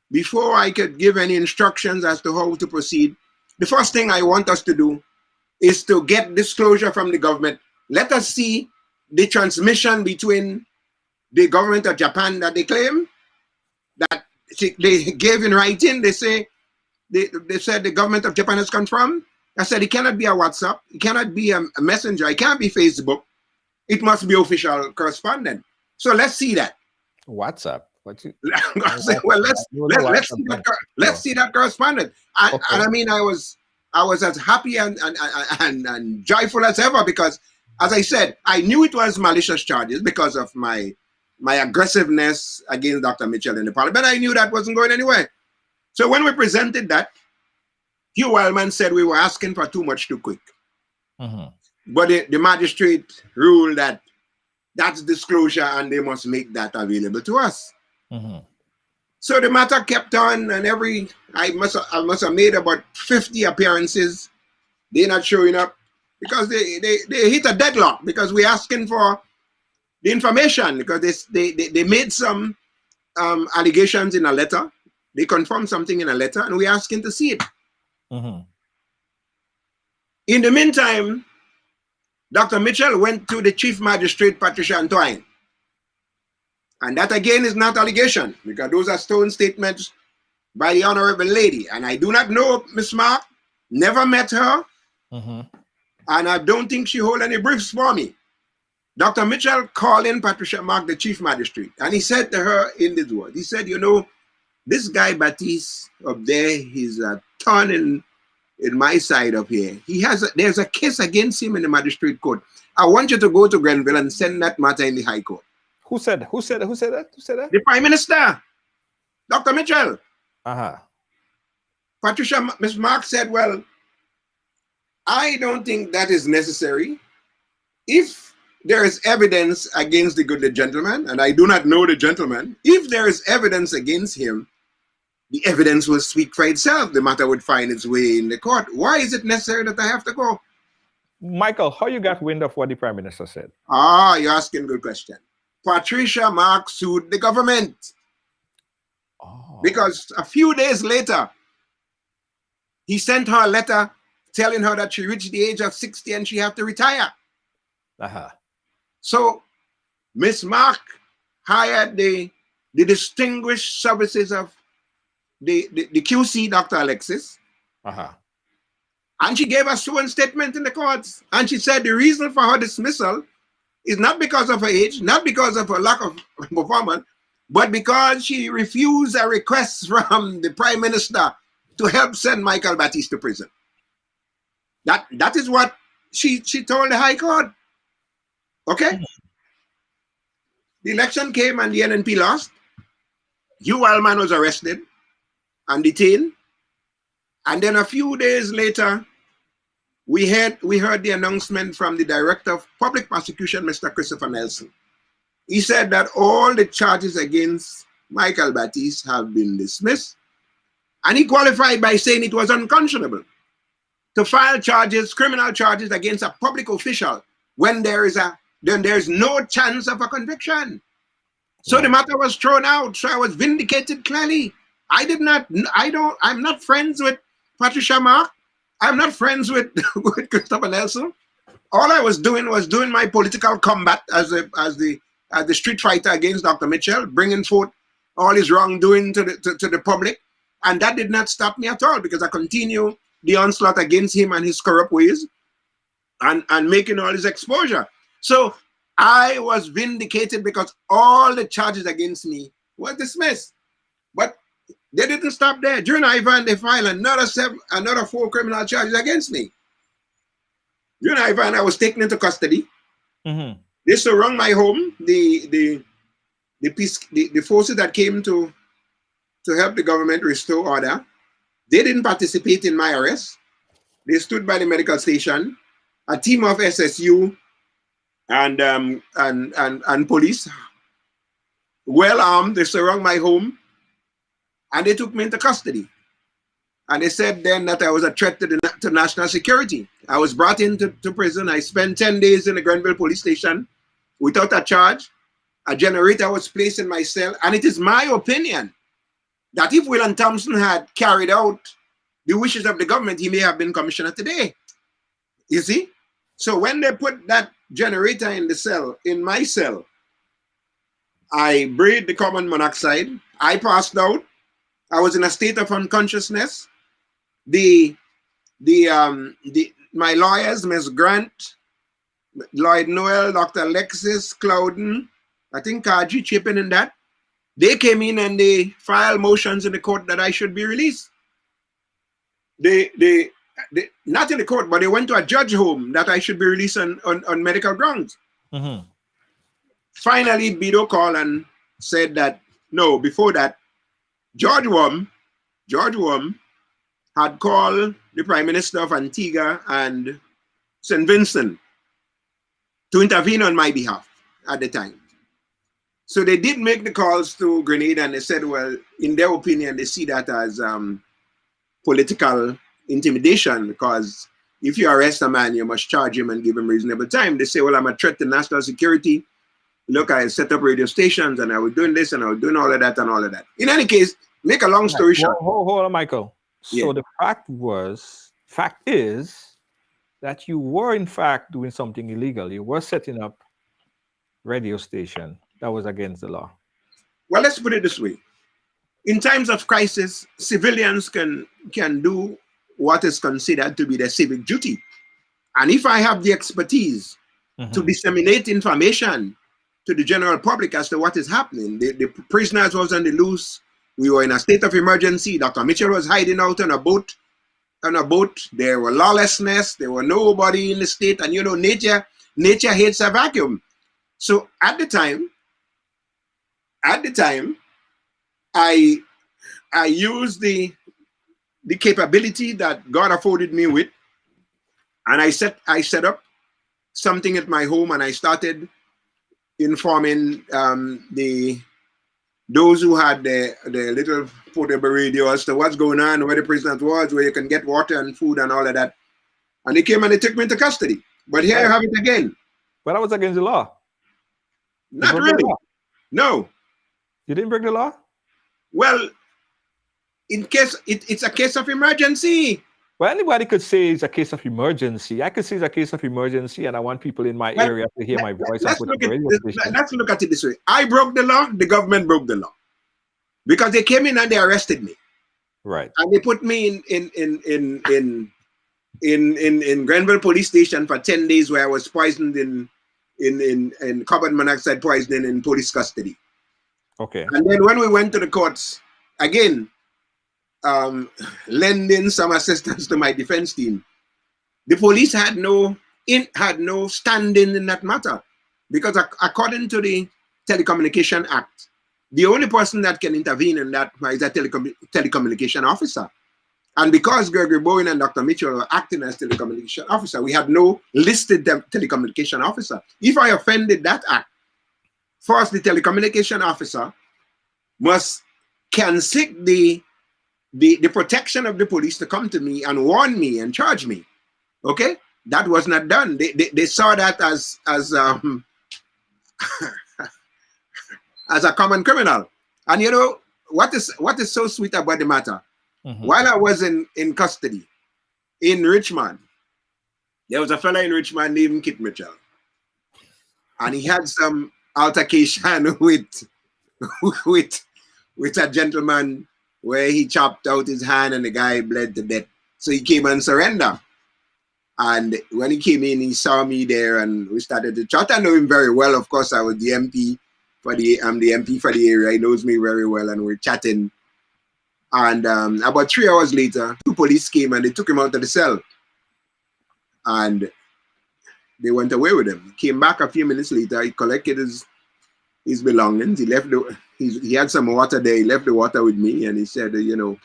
before I could give any instructions as to how to proceed, the first thing I want us to do is to get disclosure from the government. Let us see the transmission between the government of Japan that they claim, that they gave in writing. They say, they said the government of Japan has confirmed. I said, it cannot be a WhatsApp. It cannot be a messenger. It can't be Facebook. It must be official correspondence. So let's see that. WhatsApp. Well, let's see that correspondence. And I mean, I was as happy and joyful as ever, because, as I said, I knew it was malicious charges because of my aggressiveness against Dr. Micheal in the parliament. I knew that wasn't going anywhere. So when we presented that, Hugh Wildman said we were asking for too much too quick. But the magistrate ruled that that's disclosure and they must make that available to us. So the matter kept on, and I must have made about 50 appearances. They're not showing up because they hit a deadlock, because we're asking for the information, because they made some allegations in a letter. They confirmed something in a letter, and we're asking to see it. In the meantime, Dr. Micheal went to the Chief Magistrate, Patricia Ntwine. And that again is not allegation, because those are sworn statements by the Honorable Lady. And I do not know Miss Mark, never met her, and I don't think she hold any briefs for me. Dr. Micheal called in Patricia Mark, the Chief Magistrate, and he said to her in this word, he said, you know, this guy Baptist up there, he's a thorn in my side up here. There's a case against him in the magistrate court. I want you to go to Grenville and send that matter in the High Court. Who said that? The Prime Minister, Dr. Micheal. Patricia, Miss Mark said, well, I don't think that is necessary. If there is evidence against the good gentleman, and I do not know the gentleman, if there is evidence against him, the evidence will speak for itself. The matter would find its way in the court. Why is it necessary that I have to go? Michael, how you got wind of what the Prime Minister said? You're asking a good question. Patricia Mark sued the government. Because a few days later, he sent her a letter telling her that she reached the age of 60 and she had to retire. So Miss Mark hired the distinguished services of the QC, Dr. Alexis. And she gave a sworn statement in the courts. And she said the reason for her dismissal is not because of her age, not because of her lack of performance, but because she refused a request from the Prime Minister to help send Micheal Baptist to prison. That is what she told the High Court. Okay? The election came and the NNP lost. Hugh Wildman was arrested and detained. And then a few days later, we heard the announcement from the Director of Public Prosecution, Mr. Christopher Nelson. He said that all the charges against Micheal Baptist have been dismissed. And he qualified by saying it was unconscionable to file charges, criminal charges against a public official when there's no chance of a conviction. So the matter was thrown out. So I was vindicated clearly. I'm not friends with Patricia Mark. I'm not friends with Christopher Nelson. All I was doing my political combat as the street fighter against Dr. Micheal, bringing forth all his wrongdoing to the public. And that did not stop me at all, because I continue the onslaught against him and his corrupt ways and making all his exposure. So I was vindicated because all the charges against me were dismissed. But they didn't stop there. During Ivan, they filed another 4 criminal charges against me. During Ivan, I was taken into custody. Mm-hmm. They surrounded my home. The forces that came to help the government restore order, they didn't participate in my arrest. They stood by the medical station. A team of SSU and police, well armed, they surrounded my home, and they took me into custody. And they said then that I was a threat to national security. I was brought into prison. I spent 10 days in the Grenville police station without a charge. A generator was placed in my cell. And it is my opinion that if William Thompson had carried out the wishes of the government, he may have been commissioner today. You see? So when they put that generator in my cell, I breathed the carbon monoxide. I passed out. I was in a state of unconsciousness. My lawyers, Ms. Grant, Lloyd Noel, Dr. Alexis Clouden, I think Kaji chipping in that, they came in and they filed motions in the court that I should be released. They not in the court, but they went to a judge home that I should be released on medical grounds. Mm-hmm. Finally, Bido called and said that, no, before that, George Worm had called the Prime Minister of Antigua and St. Vincent to intervene on my behalf at the time. So they did make the calls to Grenada, and they said, well, in their opinion, they see that as political intimidation, because if you arrest a man, you must charge him and give him reasonable time. They say, well, I'm a threat to national security. Look, I set up radio stations and I was doing this and I was doing all of that and all of that. In any case, make a long story short. Hold on, Michael. So Yeah. the fact is that you were in fact doing something illegal. You were setting up radio station that was against the law. Well, let's put it this way. In times of crisis, civilians can do what is considered to be their civic duty. And if I have the expertise to disseminate information to the general public as to what is happening, the prisoners was on the loose. We were in a state of emergency. Dr. Micheal was hiding out on a boat. There were lawlessness. There were nobody in the state. And you know, nature hates a vacuum. So at the time, I used the capability that God afforded me with, and I set up something at my home, and I started informing those who had the little portable radio as to what's going on, where the prisoners was, where you can get water and food and all of that. And they came and they took me into custody. But here you have it again. But that was against the law. Not really. No. You didn't break the law? Well, in case it's a case of emergency. Well, anybody could say it's a case of emergency. I could say it's a case of emergency, and I want people in my area to hear my voice. Let's look at it this way. I broke the law. The government broke the law because they came in and they arrested me. Right. And they put me in Grenville police station for 10 days, where I was poisoned in carbon monoxide poisoning in police custody. Okay. And then when we went to the courts, again, lending some assistance to my defense team. The police had no standing in that matter, because according to the Telecommunication Act, the only person that can intervene in that is a telecommunication officer. And because Gregory Bowen and Dr. Micheal were acting as telecommunication officer, we had no listed telecommunication officer. If I offended that act, first the telecommunication officer can seek the protection of the police to come to me and warn me and charge me. Okay, that was not done. They saw that as as a common criminal. And you know what is so sweet about the matter? Mm-hmm. While I was in custody in Richmond, there was a fellow in Richmond named Kit Mitchell, and he had some altercation with a gentleman where he chopped out his hand and the guy bled to death. So he came and surrendered. And when he came in, he saw me there and we started to chat. I know him very well. Of course, I was the MP I'm the MP for the area. He knows me very well, and we're chatting. And about 3 hours later, 2 police came and they took him out of the cell. And they went away with him. He came back a few minutes later. He collected his belongings. He left he had some water there. He left the water with me, and he said, you know,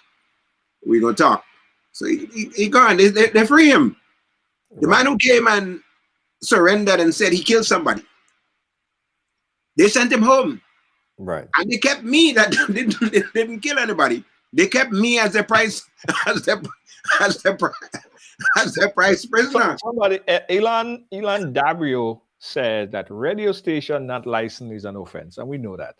we're going to talk. So he gone. They free him. The man who came and surrendered and said he killed somebody, they sent him home. Right. And they kept me that didn't kill anybody. They kept me as the price prisoner. Somebody, Elon Dabrio said that radio station not licensed is an offense, and we know that.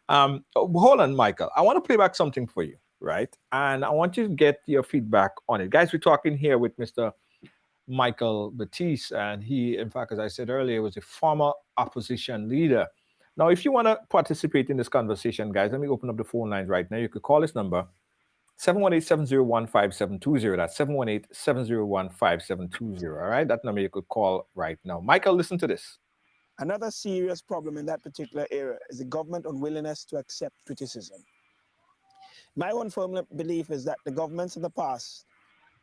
Hold on, Michael. I want to play back something for you, right? And I want you to get your feedback on it. Guys, we're talking here with Mr. Micheal Baptist, and he, in fact, as I said earlier, was a former opposition leader. Now, if you want to participate in this conversation, guys, let me open up the phone lines right now. You could call this number, 718-701-5720. That's 718-701-5720. All right, that number you could call right now. Michael, listen to this. Another serious problem in that particular area is the government unwillingness to accept criticism. My own firm belief is that the governments of the past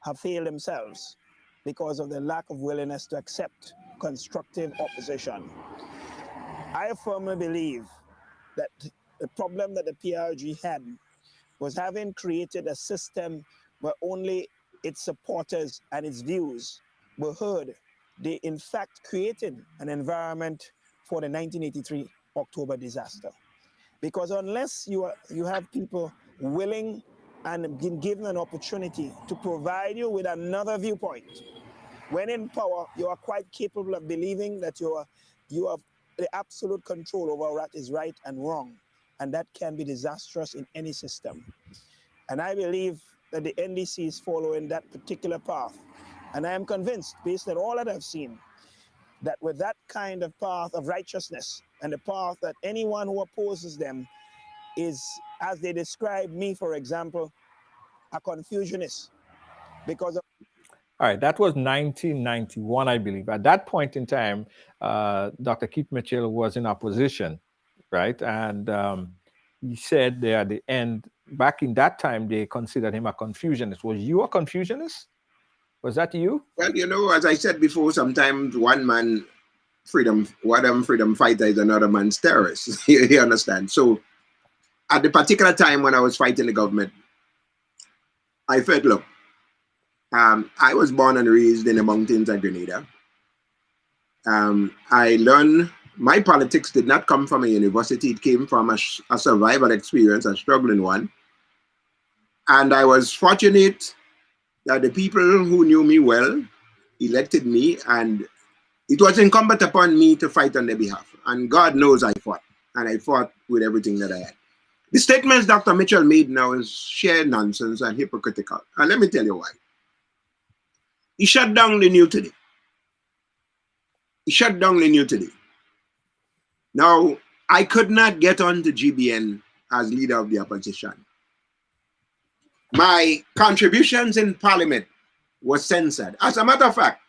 have failed themselves because of their lack of willingness to accept constructive opposition. I firmly believe that the problem that the PRG had was having created a system where only its supporters and its views were heard. They in fact created an environment for the 1983 October disaster. Because unless you have people willing and been given an opportunity to provide you with another viewpoint, when in power, you are quite capable of believing that you have the absolute control over what is right and wrong, and that can be disastrous in any system. And I believe that the NDC is following that particular path. And I am convinced, based on all that I've seen, that with that kind of path of righteousness and the path that anyone who opposes them is, as they describe me, for example, a confusionist. Because of all right, that was 1991, I believe. At that point in time, Dr. Keith Mitchell was in opposition, right? And he said there at the end, back in that time, they considered him a confusionist. Was you a confusionist? Was that you? Well, you know, as I said before, sometimes one man freedom fighter is another man's terrorist. You understand? So at the particular time when I was fighting the government, I felt, look, I was born and raised in the mountains of Grenada. I learned my politics did not come from a university. It came from a survival experience, a struggling one. And I was fortunate that the people who knew me well elected me, and it was incumbent upon me to fight on their behalf. And God knows I fought, and I fought with everything that I had. The statements Dr. Mitchell made now is sheer nonsense and hypocritical. And let me tell you why. He shut down the New Today. He shut down the New Today. Now, I could not get on to GBN as leader of the opposition. My contributions in Parliament was censored. As a matter of fact,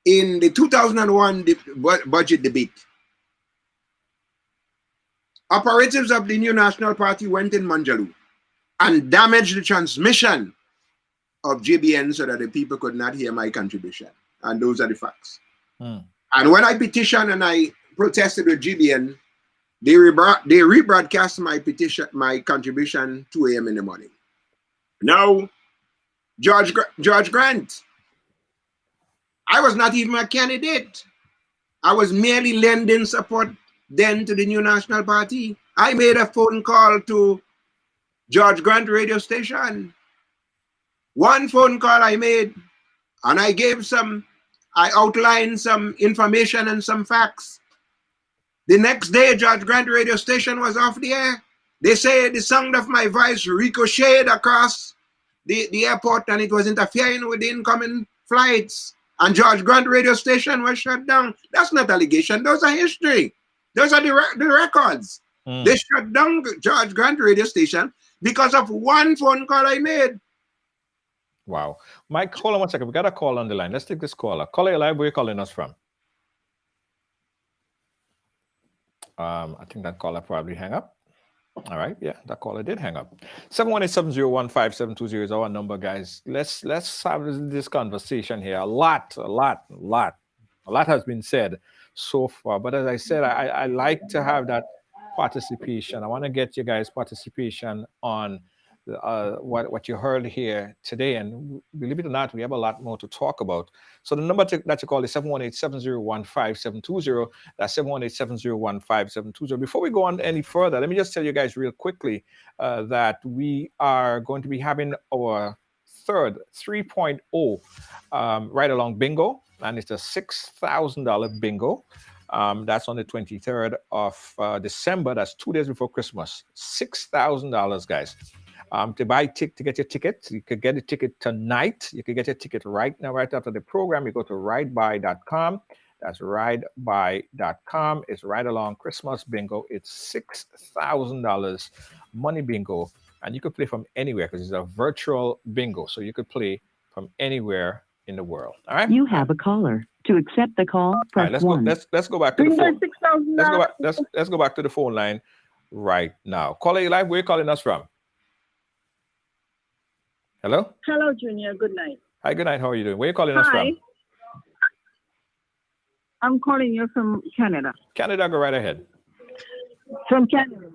in the 2001 budget debate, operatives of the New National Party went in Manjalu and damaged the transmission of GBN so that the people could not hear my contribution. And those are the facts. And when I petitioned and I protested with GBN, they rebroadcast my contribution 2 a.m. in the morning. Now, George Grant, I was not even a candidate. I was merely lending support then to the New National Party. I made a phone call to George Grant radio station. One phone call I made, and I outlined some information and some facts. The next day, George Grant radio station was off the air. They say the sound of my voice ricocheted across the airport and it was interfering with the incoming flights. And George Grant radio station was shut down. That's not allegation. Those are history. Those are the records. They shut down George Grant radio station because of one phone call I made. Wow. Mike, hold on 1 second. We got a call on the line. Let's take this caller. Caller, you're live. Where are you calling us from? I think that caller probably hang up. All right. Yeah, that caller did hang up. 718-701-5720 is our number, guys. Let's have this conversation here. A lot has been said so far. But as I said, I like to have that participation. I want to get you guys participation on what you heard here today. And believe it or not, we have a lot more to talk about. So the number that you call is 718-701-5720. That's 718-701-5720. Before we go on any further, let me just tell you guys real quickly that we are going to be having our third 3.0 ride-along bingo, and it's a $6,000 bingo. That's on the 23rd of December. That's 2 days before Christmas. $6,000, guys. To get your ticket, you could get a ticket tonight. You could get your ticket right now, right after the program. You go to ridebuy.com. That's ridebuy.com. It's Ride Along Christmas Bingo. It's $6,000 money bingo. And you could play from anywhere because it's a virtual bingo. So you could play from anywhere in the world. All right. You have a caller. To accept the call, press let's 1. Let's go back to the phone. Let's go back to the phone line right now. Caller, you live. Where are you calling us from? Hello? Hello, Junior. Good night. Hi, good night. How are you doing? Where are you calling us from? I'm calling you from Canada. Canada, go right ahead. From Canada.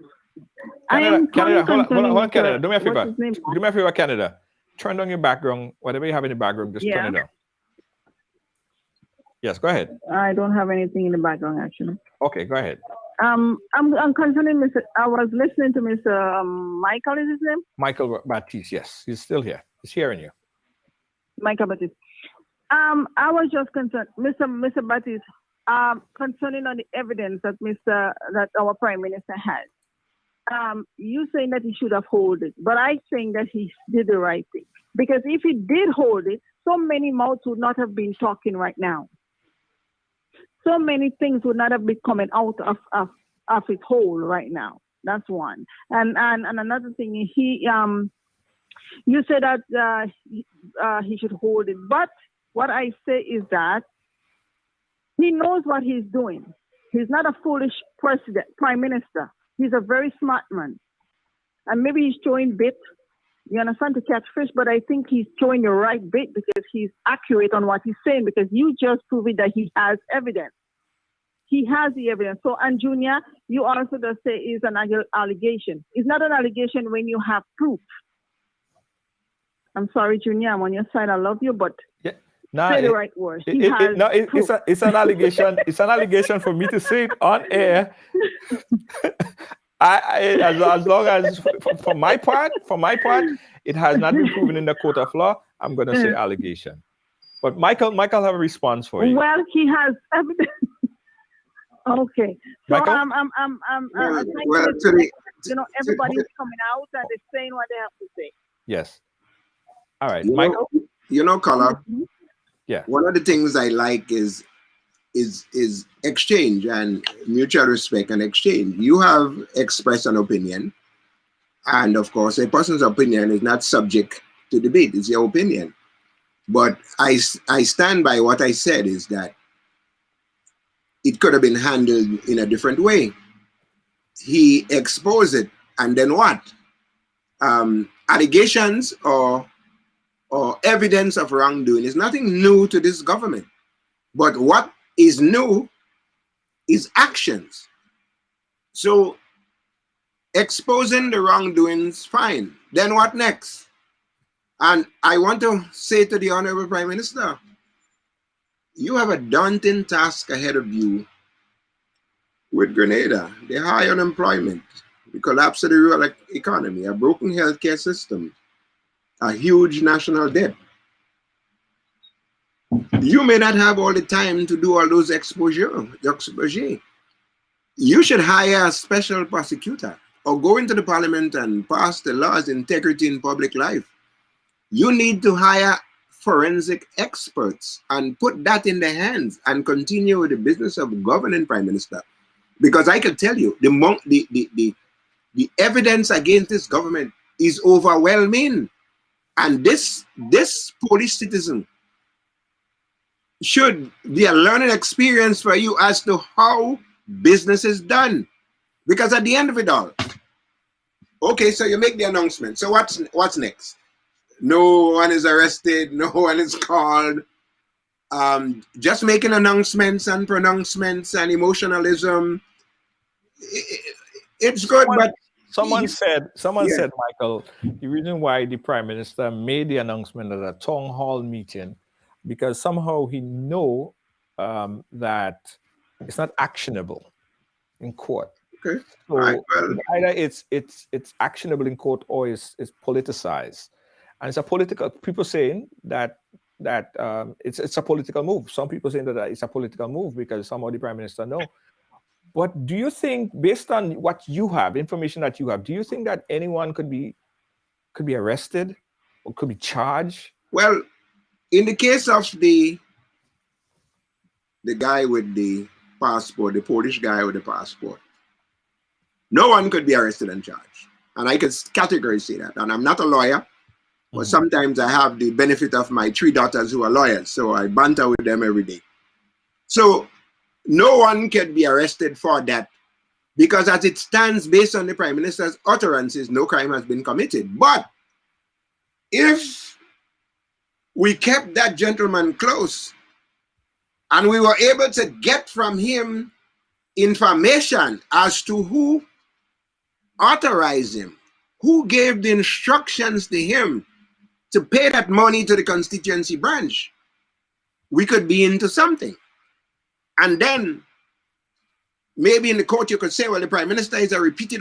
Canada, hold on, Canada. Do me a favor. Do me a favor, Canada. Turn down your background. Whatever you have in the background, just turn it down. Yes, go ahead. I don't have anything in the background, actually. Okay, go ahead. I'm concerning Mr. I was listening to Mr. Michael, is his name? Micheal Baptist, yes. He's still here. He's hearing you. Michael Baptist. I was just concerned, Mr. Baptist, concerning on the evidence that our Prime Minister has. You saying that he should have held it, but I think that he did the right thing. Because if he did hold it, so many mouths would not have been talking right now. So many things would not have been coming out of his hole right now. That's one. And another thing, you said that he should hold it. But what I say is that he knows what he's doing. He's not a foolish prime minister. He's a very smart man. And maybe he's showing bit, you understand, to catch fish, but I think he's showing the right bit because he's accurate on what he's saying, because you just proved that he has evidence. He has the evidence. So, and Junior, you also just say it's an allegation. It's not an allegation when you have proof. I'm sorry, Junior, I'm on your side. I love you, but say the right words. It's an allegation. It's an allegation for me to say it on air. As long as for my part, it has not been proven in the court of law. I'm going to say allegation. But Michael have a response for you. Well, he has evidence. Okay. So Michael? Everybody's coming out and they're saying what they have to say. Yes. All right, Michael. Caller. Yeah. One of the things I like is exchange and mutual respect and exchange. You have expressed an opinion, and of course, a person's opinion is not subject to debate. It's your opinion. But I stand by what I said is that it could have been handled in a different way. He exposed it, and then what? allegations or evidence of wrongdoing is nothing new to this government. But what is new is actions. So exposing the wrongdoings, fine. Then what next? And I want to say to the Honorable Prime Minister, you have a daunting task ahead of you with Grenada. The high unemployment, the collapse of the rural economy, a broken healthcare system, a huge national debt. You may not have all the time to do all those exposure. You should hire a special prosecutor or go into the parliament and pass the laws, integrity in public life. You need to hire forensic experts and put that in their hands and continue with the business of governing, Prime Minister. Because I can tell you, the evidence against this government is overwhelming. And this Polish citizen should be a learning experience for you as to how business is done. Because at the end of it all, okay, so you make the announcement. So what's next? No one is arrested, no one is called. Just making announcements and pronouncements and emotionalism. It's good, but someone said, Michael, the reason why the Prime Minister made the announcement at a town hall meeting, because somehow he know that it's not actionable in court. Okay. So right, well, either it's actionable in court or it's politicized, and it's a political. People saying that it's a political move. Some people saying that it's a political move because somehow the Prime Minister know. But do you think, based on what you have, information that you have, do you think that anyone could be arrested or could be charged? Well, in the case of the guy with the passport, the Polish guy with the passport, no one could be arrested and charged. And I can categorically say that. And I'm not a lawyer, but sometimes I have the benefit of my 3 daughters who are lawyers, so I banter with them every day. So no one can be arrested for that, because as it stands, based on the Prime Minister's utterances, no crime has been committed. But if we kept that gentleman close and we were able to get from him information as to who authorized him, who gave the instructions to him to pay that money to the constituency branch, we could be into something. And then maybe in the court you could say, well, the Prime Minister is a repeated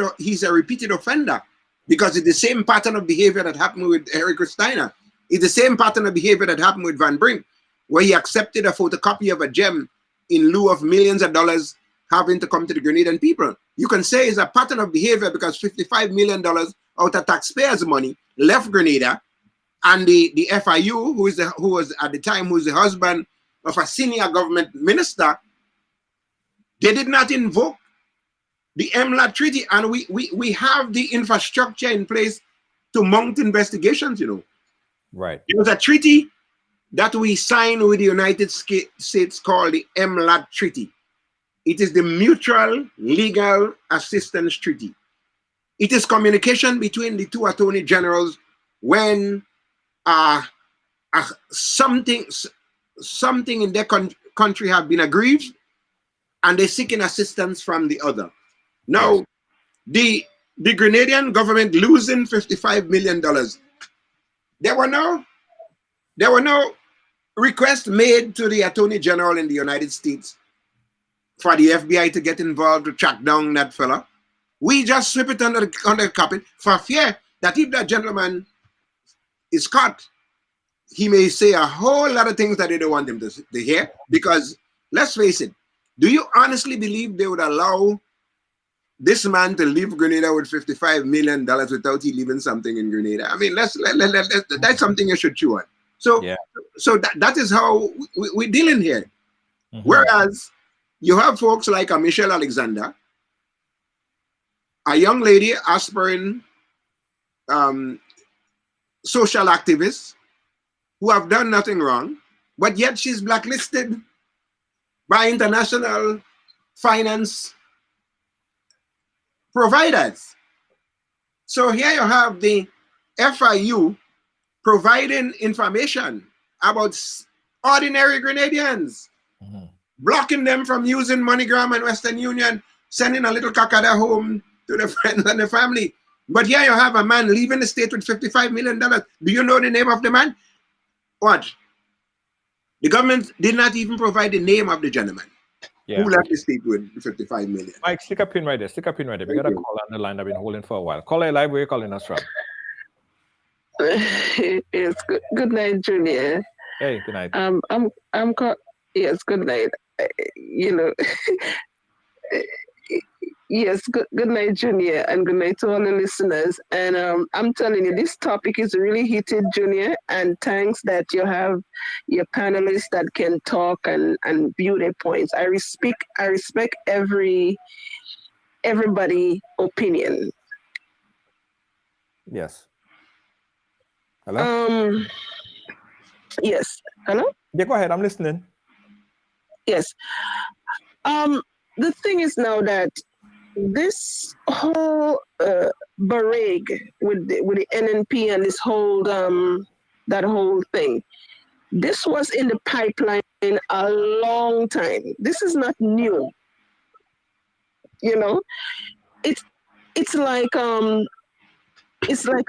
offender, because it's the same pattern of behavior that happened with Eric Steiner. It's the same pattern of behavior that happened with Van Brink, where he accepted a photocopy of a gem in lieu of millions of dollars having to come to the Grenadian people. You can say it's a pattern of behavior because $55 million out of taxpayers' money left Grenada, and the FIU, who was at the time the husband of a senior government minister, they did not invoke the MLAT treaty, and we have the infrastructure in place to mount investigations, you know. Right. It was a treaty that we signed with the United States called the MLAT Treaty. It is the Mutual Legal Assistance Treaty. It is communication between the 2 attorney generals when something in their country have been aggrieved, and they're seeking assistance from the other. Now, the Grenadian government losing $55 million. There were no requests made to the Attorney General in the United States for the FBI to get involved to track down that fella. We just sweep it under the carpet for fear that if that gentleman is caught, he may say a whole lot of things that they don't want him to hear. Because let's face it, do you honestly believe they would allow this man to leave Grenada with $55 million without he leaving something in Grenada? I mean, that's something you should chew on. So, that is how we're dealing here. Whereas you have folks like a Michelle Alexander, a young lady, aspiring social activist, who have done nothing wrong, but yet she's blacklisted by international finance providers. So here you have the FIU providing information about ordinary Grenadians, blocking them from using MoneyGram and Western Union, sending a little kakada home to the friends and the family. But here you have a man leaving the state with $55 million. Do you know the name of the man? What? The government did not even provide the name of the gentleman who left the state with $55 million. Mike, stick a pin right there. Stick a pin right there. We got a call on the line I've been holding for a while. Caller live, where are you calling us from? Yes, good night, Junior. Hey, good night. Yes, good night. You know, yes, good night, Junior, and good night to all the listeners. And I'm telling you, this topic is really heated, Junior. And thanks that you have your panelists that can talk and view their points. I respect everybody opinion. Yes. Hello? Yes. Hello? Yeah, go ahead. I'm listening. Yes. The thing is now that this whole barrage with the NNP and this whole that whole thing, this was in the pipeline a long time. This is not new. You know, it's like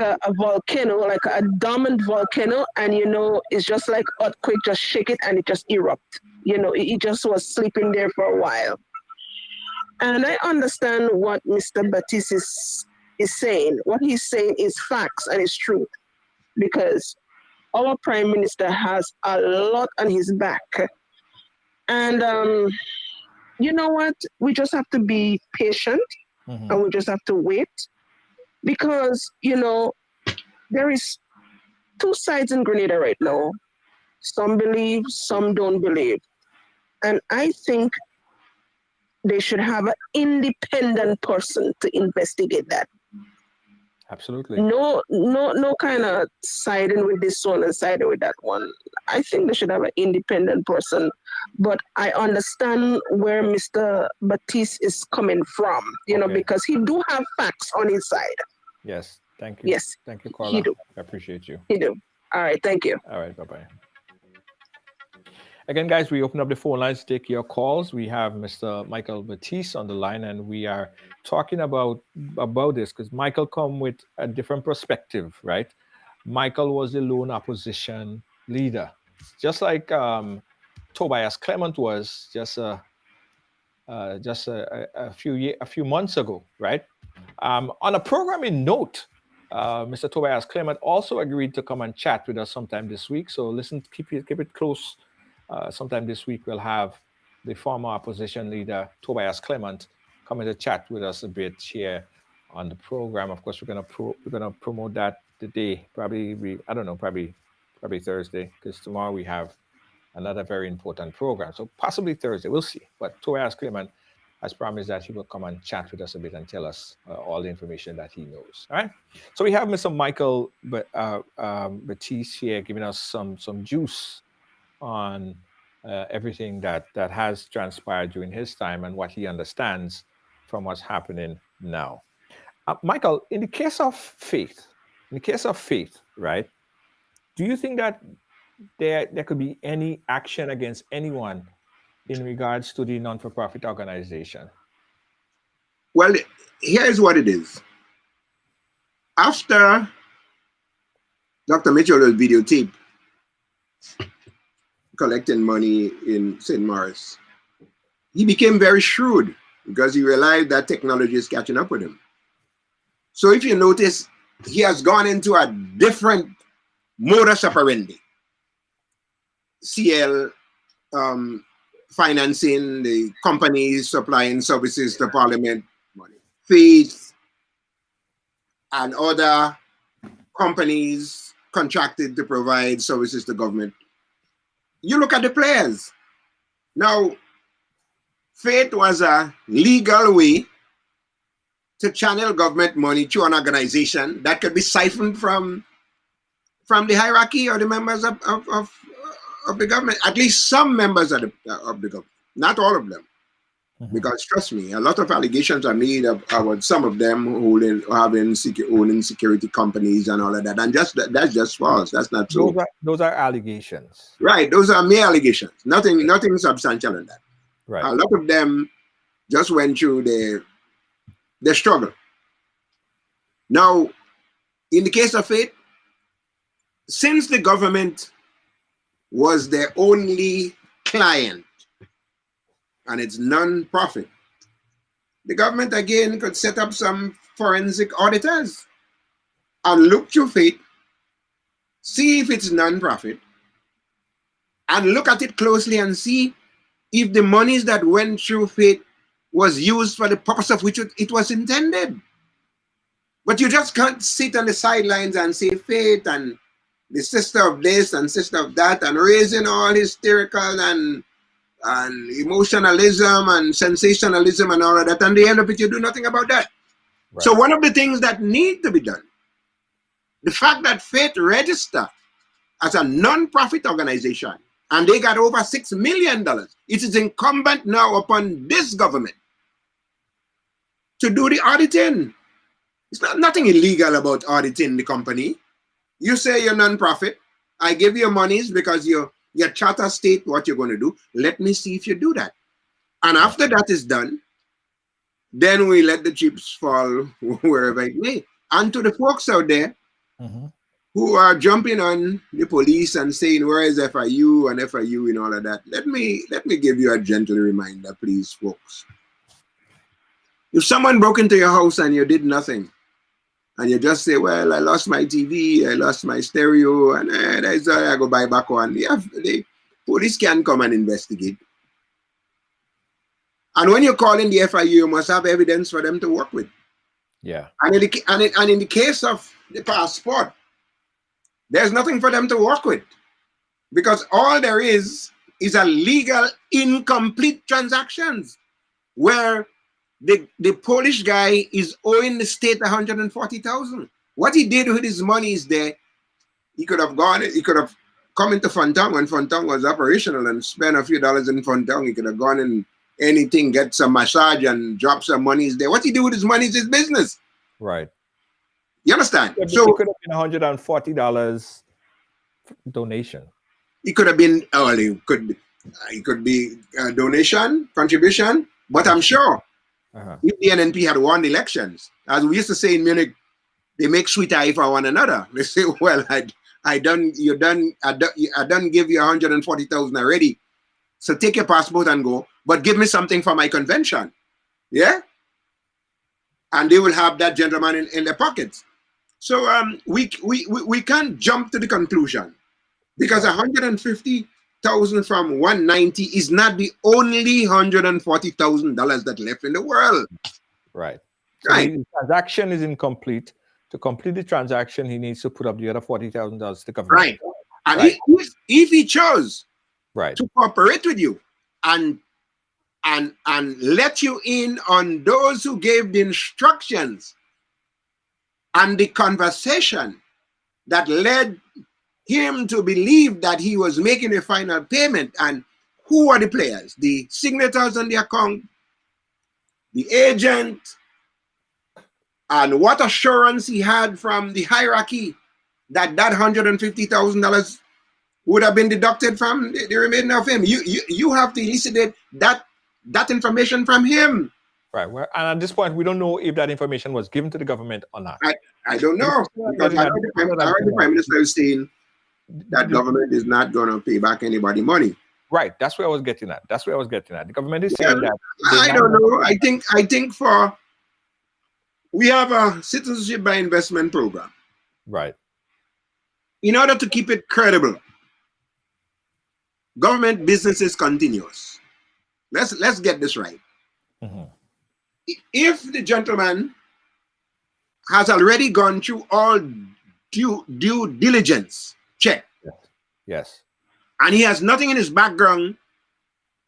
a volcano, like a dormant volcano, and you know, it's just like earthquake, just shake it and it just erupt. You know, it just was sleeping there for a while. And I understand what Mr. Baptist is saying. What he's saying is facts and it's truth, because our Prime Minister has a lot on his back. And you know what? We just have to be patient and we just have to wait, because, you know, there is two sides in Grenada right now. Some believe, some don't believe. And I think they should have an independent person to investigate that. Absolutely. No kind of siding with this one and siding with that one. I think they should have an independent person. But I understand where Mr. Baptiste is coming from, you know, because he do have facts on his side. Yes. Thank you. Yes. Thank you, Carla. He do. I appreciate you. He do. All right. Thank you. All right. Bye-bye. Again, guys, we open up the phone lines to take your calls. We have Mr. Micheal Baptist on the line, and we are talking about this because Michael come with a different perspective, right? Michael was the lone opposition leader, just like Tobias Clement was just a few months ago, right? On a programming note, Mr. Tobias Clement also agreed to come and chat with us sometime this week. So listen, keep it close. Sometime this week, we'll have the former opposition leader, Tobias Clement, coming to chat with us a bit here on the program. Of course, we're gonna promote that today, probably Thursday, because tomorrow we have another very important program. So possibly Thursday, we'll see. But Tobias Clement has promised that he will come and chat with us a bit and tell us all the information that he knows. All right. So we have Mr. Micheal Baptist here giving us some juice on everything that has transpired during his time and what he understands from what's happening now. Michael, in the case of faith, right? Do you think that there could be any action against anyone in regards to the non-for-profit organization? Well, here's what it is. After Dr. Mitchell was videotaped collecting money in St. Maurice, he became very shrewd because he realized that technology is catching up with him. So if you notice, he has gone into a different modus operandi. CL financing, the companies supplying services to Parliament, Faith, and other companies contracted to provide services to government. You look at the players. Now, Faith was a legal way to channel government money to an organization that could be siphoned from the hierarchy or the members of the government, at least some members of the government, not all of them. Because trust me, a lot of allegations are made about some of them owning security companies and all of that, and that's just false. That's not true. Those are allegations. Right, those are mere allegations. Nothing substantial in that. Right. A lot of them just went through the struggle. Now, in the case of it, since the government was their only client and it's non-profit, the government again could set up some forensic auditors and look through it, see if it's non-profit, and look at it closely and see if the monies that went through it was used for the purpose of which it was intended. But you just can't sit on the sidelines and say faith and the sister of this and sister of that and raising all hysterical and emotionalism and sensationalism and all of that. And at the end of it, you do nothing about that. Right. So one of the things that need to be done, the fact that Faith registered as a non-profit organization and they got over $6 million, it is incumbent now upon this government to do the auditing. It's nothing illegal about auditing the company. You say you're non-profit. I give you monies because your charter state what you're going to do. Let me see if you do that. And after that is done, then we let the chips fall wherever it may. And to the folks out there who are jumping on the police and saying, where is FIU and FIU and all of that, let me give you a gentle reminder, please, folks. If someone broke into your house and you did nothing, and you just say, well, I lost my TV, I lost my stereo, and that's why I go buy back one. The police can come and investigate. And when you're calling the FIU, you must have evidence for them to work with. Yeah. And in the case of the passport, there's nothing for them to work with. Because all there is a legal incomplete transactions where the Polish guy is owing the state $140,000. What he did with his money is there. He could have come into Fontong when Fontong was operational and spent a few dollars in Fontong. He could have gone in anything, get some massage and drop some monies there. What he do with his money is his business. Right. You understand? So it could have been $140 donation. It could have been, it could be a donation, contribution, but I'm sure if the NNP had won the elections, as we used to say in Munich, they make sweet eye for one another. They say, well, I done give you 140,000 already. So take your passport and go, but give me something for my convention. Yeah? And they will have that gentleman in their pockets. So we can't jump to the conclusion because 150,000 from 190 is not the only $140,000 that left in the world. Right. So right. The transaction is incomplete. To complete the transaction, he needs to put up the other $40,000 to cover. Right. And if he chose to cooperate with you and let you in on those who gave the instructions and the conversation that led him to believe that he was making a final payment, and who are the players? The signators on the account, the agent, and what assurance he had from the hierarchy that $150,000 would have been deducted from the remainder of him. You have to elucidate that information from him. Right. Well, and at this point, we don't know if that information was given to the government or not. I don't know. Because I heard the Prime Minister was saying that government is not going to pay back anybody money. Right. That's where I was getting at. The government is saying that. I don't know. I think we have a citizenship by investment program. Right. In order to keep it credible, government business is continuous. Let's get this right. If the gentleman has already gone through all due diligence check, yes, and he has nothing in his background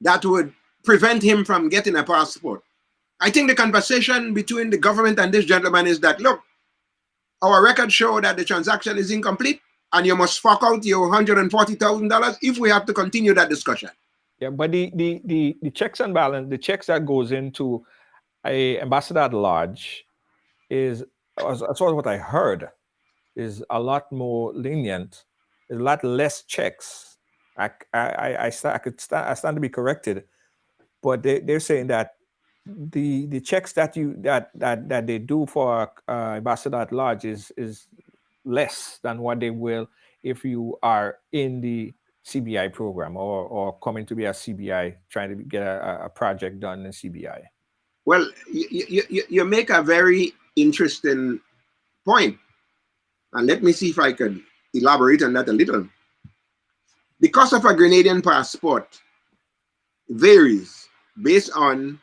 that would prevent him from getting a passport, I think the conversation between the government and this gentleman is that, look, our records show that the transaction is incomplete and you must fork out your $140,000 if we have to continue that discussion. Yeah, but the checks and balance, the checks that goes into a ambassador at large is, as far as what I heard, is a lot more lenient. There's a lot less checks. I stand to be corrected, but they're saying that the checks that they do for ambassador at large is less than what they will if you are in the CBI program or coming to be a CBI trying to get a project done in CBI. Well, you make a very interesting point, and let me see if I could elaborate on that a little. The cost of a Grenadian passport varies based on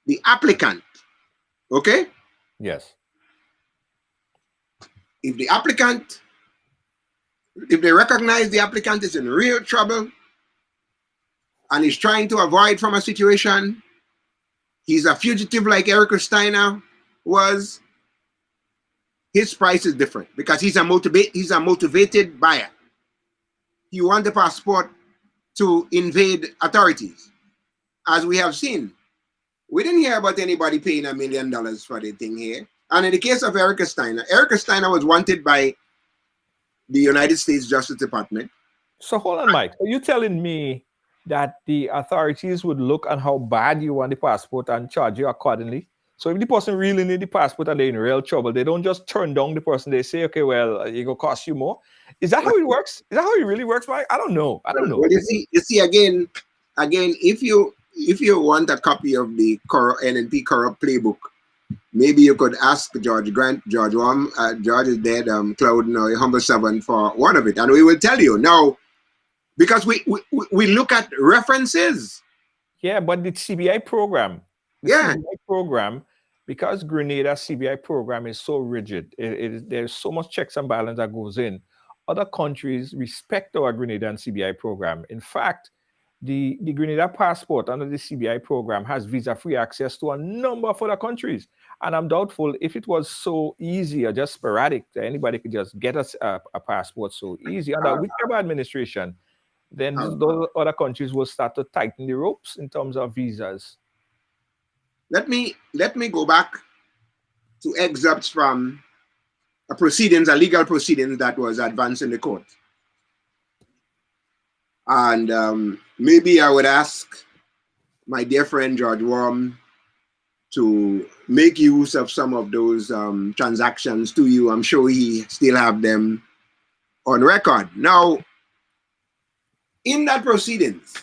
the applicant. Okay? Yes. If they recognize the applicant is in real trouble and is trying to avoid from a situation, he's a fugitive like Eric Steiner was, his price is different because he's a motivated buyer. He wants the passport to invade authorities. As we have seen, we didn't hear about anybody paying $1 million for the thing here. And in the case of Eric Steiner was wanted by the United States Justice Department. So hold on, Mike. Are you telling me that the authorities would look at how bad you want the passport and charge you accordingly? So if the person really need the passport and they're in real trouble, they don't just turn down the person. They say, okay, well, it will cost you more. Is that how it works? Is that how it really works, Mike? I don't know. Well, you see, again, if you want a copy of the NNP Corrupt Playbook, maybe you could ask George Grant, George is dead, Cloud, a humble servant for one of it, and we will tell you. Now, because we look at references. Yeah, but the CBI program, CBI program, because Grenada CBI program is so rigid, there's so much checks and balance that goes in. Other countries respect our Grenadian CBI program. In fact, the Grenada passport under the CBI program has visa-free access to a number of other countries. And I'm doubtful if it was so easy or just sporadic that anybody could just get us a passport so easy under whichever administration, then those other countries will start to tighten the ropes in terms of visas. Let me go back to excerpts from a legal proceedings that was advanced in the court. And maybe I would ask my dear friend George Worm to make use of some of those transactions to you. I'm sure he still have them on record. Now, in that proceedings,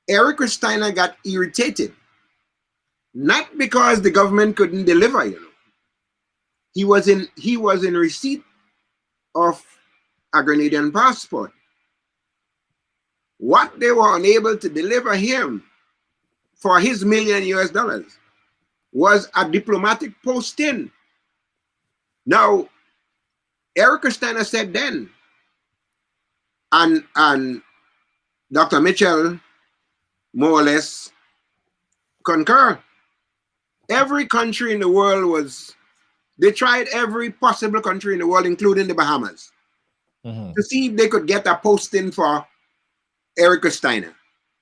Eric Steiner got irritated, not because the government couldn't deliver, He was in receipt of a Grenadian passport. What they were unable to deliver him for his $1 million was a diplomatic posting. Now, Eric Steiner said then, and Dr. Micheal more or less concur. Every country in the world they tried every possible country in the world, including the Bahamas, to see if they could get a posting for Eric Steiner.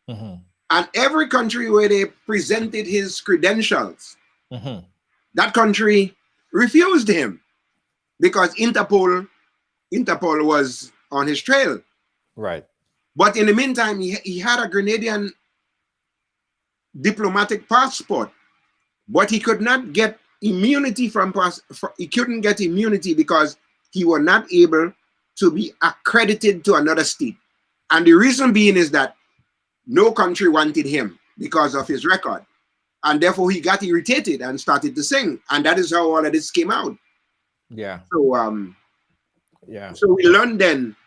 And every country where they presented his credentials, that country refused him because Interpol was on his trail. Right. But in the meantime, he had a Grenadian diplomatic passport, but he could not get immunity he couldn't get immunity because he was not able to be accredited to another state. And the reason being is that no country wanted him because of his record. And therefore he got irritated and started to sing. And that is how all of this came out. Yeah. So so we learned then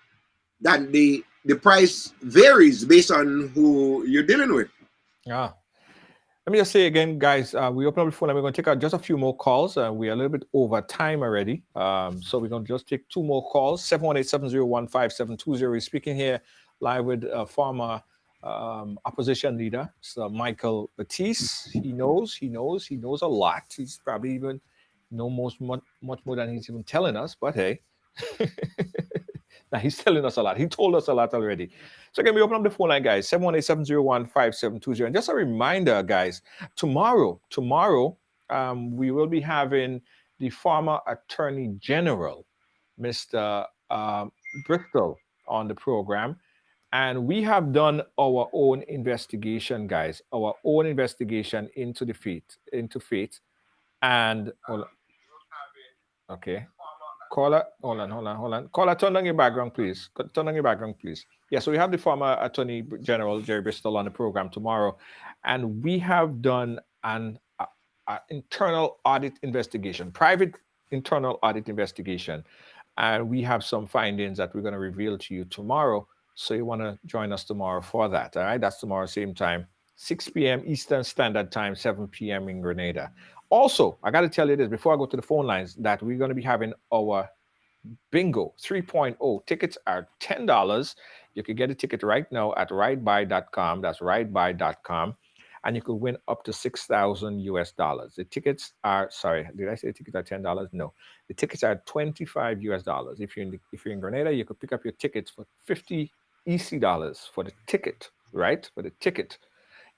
that the price varies based on who you're dealing with. Yeah. Let me just say again, guys, we open up the phone and we're going to take out just a few more calls. We are a little bit over time already. So we're going to just take two more calls. 718-701-5720. Speaking here live with former opposition leader, Sir Micheal Baptist. He knows a lot. He's probably even much more than he's even telling us, but hey. Now he's telling us a lot. He told us a lot already. So again, we open up the phone line, guys, 718-701-5720. And just a reminder, guys, tomorrow, we will be having the former Attorney General, Mr. Bristol, on the program. And we have done our own investigation, guys, our own investigation into faith. And okay. Caller, hold on. Caller, turn on your background, please. Yeah, so we have the former Attorney General, Jerry Bristol, on the program tomorrow. And we have done an internal audit investigation, private internal audit investigation. And we have some findings that we're going to reveal to you tomorrow. So you want to join us tomorrow for that, all right? That's tomorrow, same time, 6 p.m. Eastern Standard Time, 7 p.m. in Grenada. Also, I got to tell you this before I go to the phone lines, that we're going to be having our Bingo 3.0. Tickets are $10. You can get a ticket right now at ridebuy.com. That's ridebuy.com. And you could win up to $6,000 US. The tickets are, sorry, did I say tickets are $10? No. The tickets are $25 US. If you're in Grenada, you could pick up your tickets for $50 EC dollars for the ticket, right? For the ticket.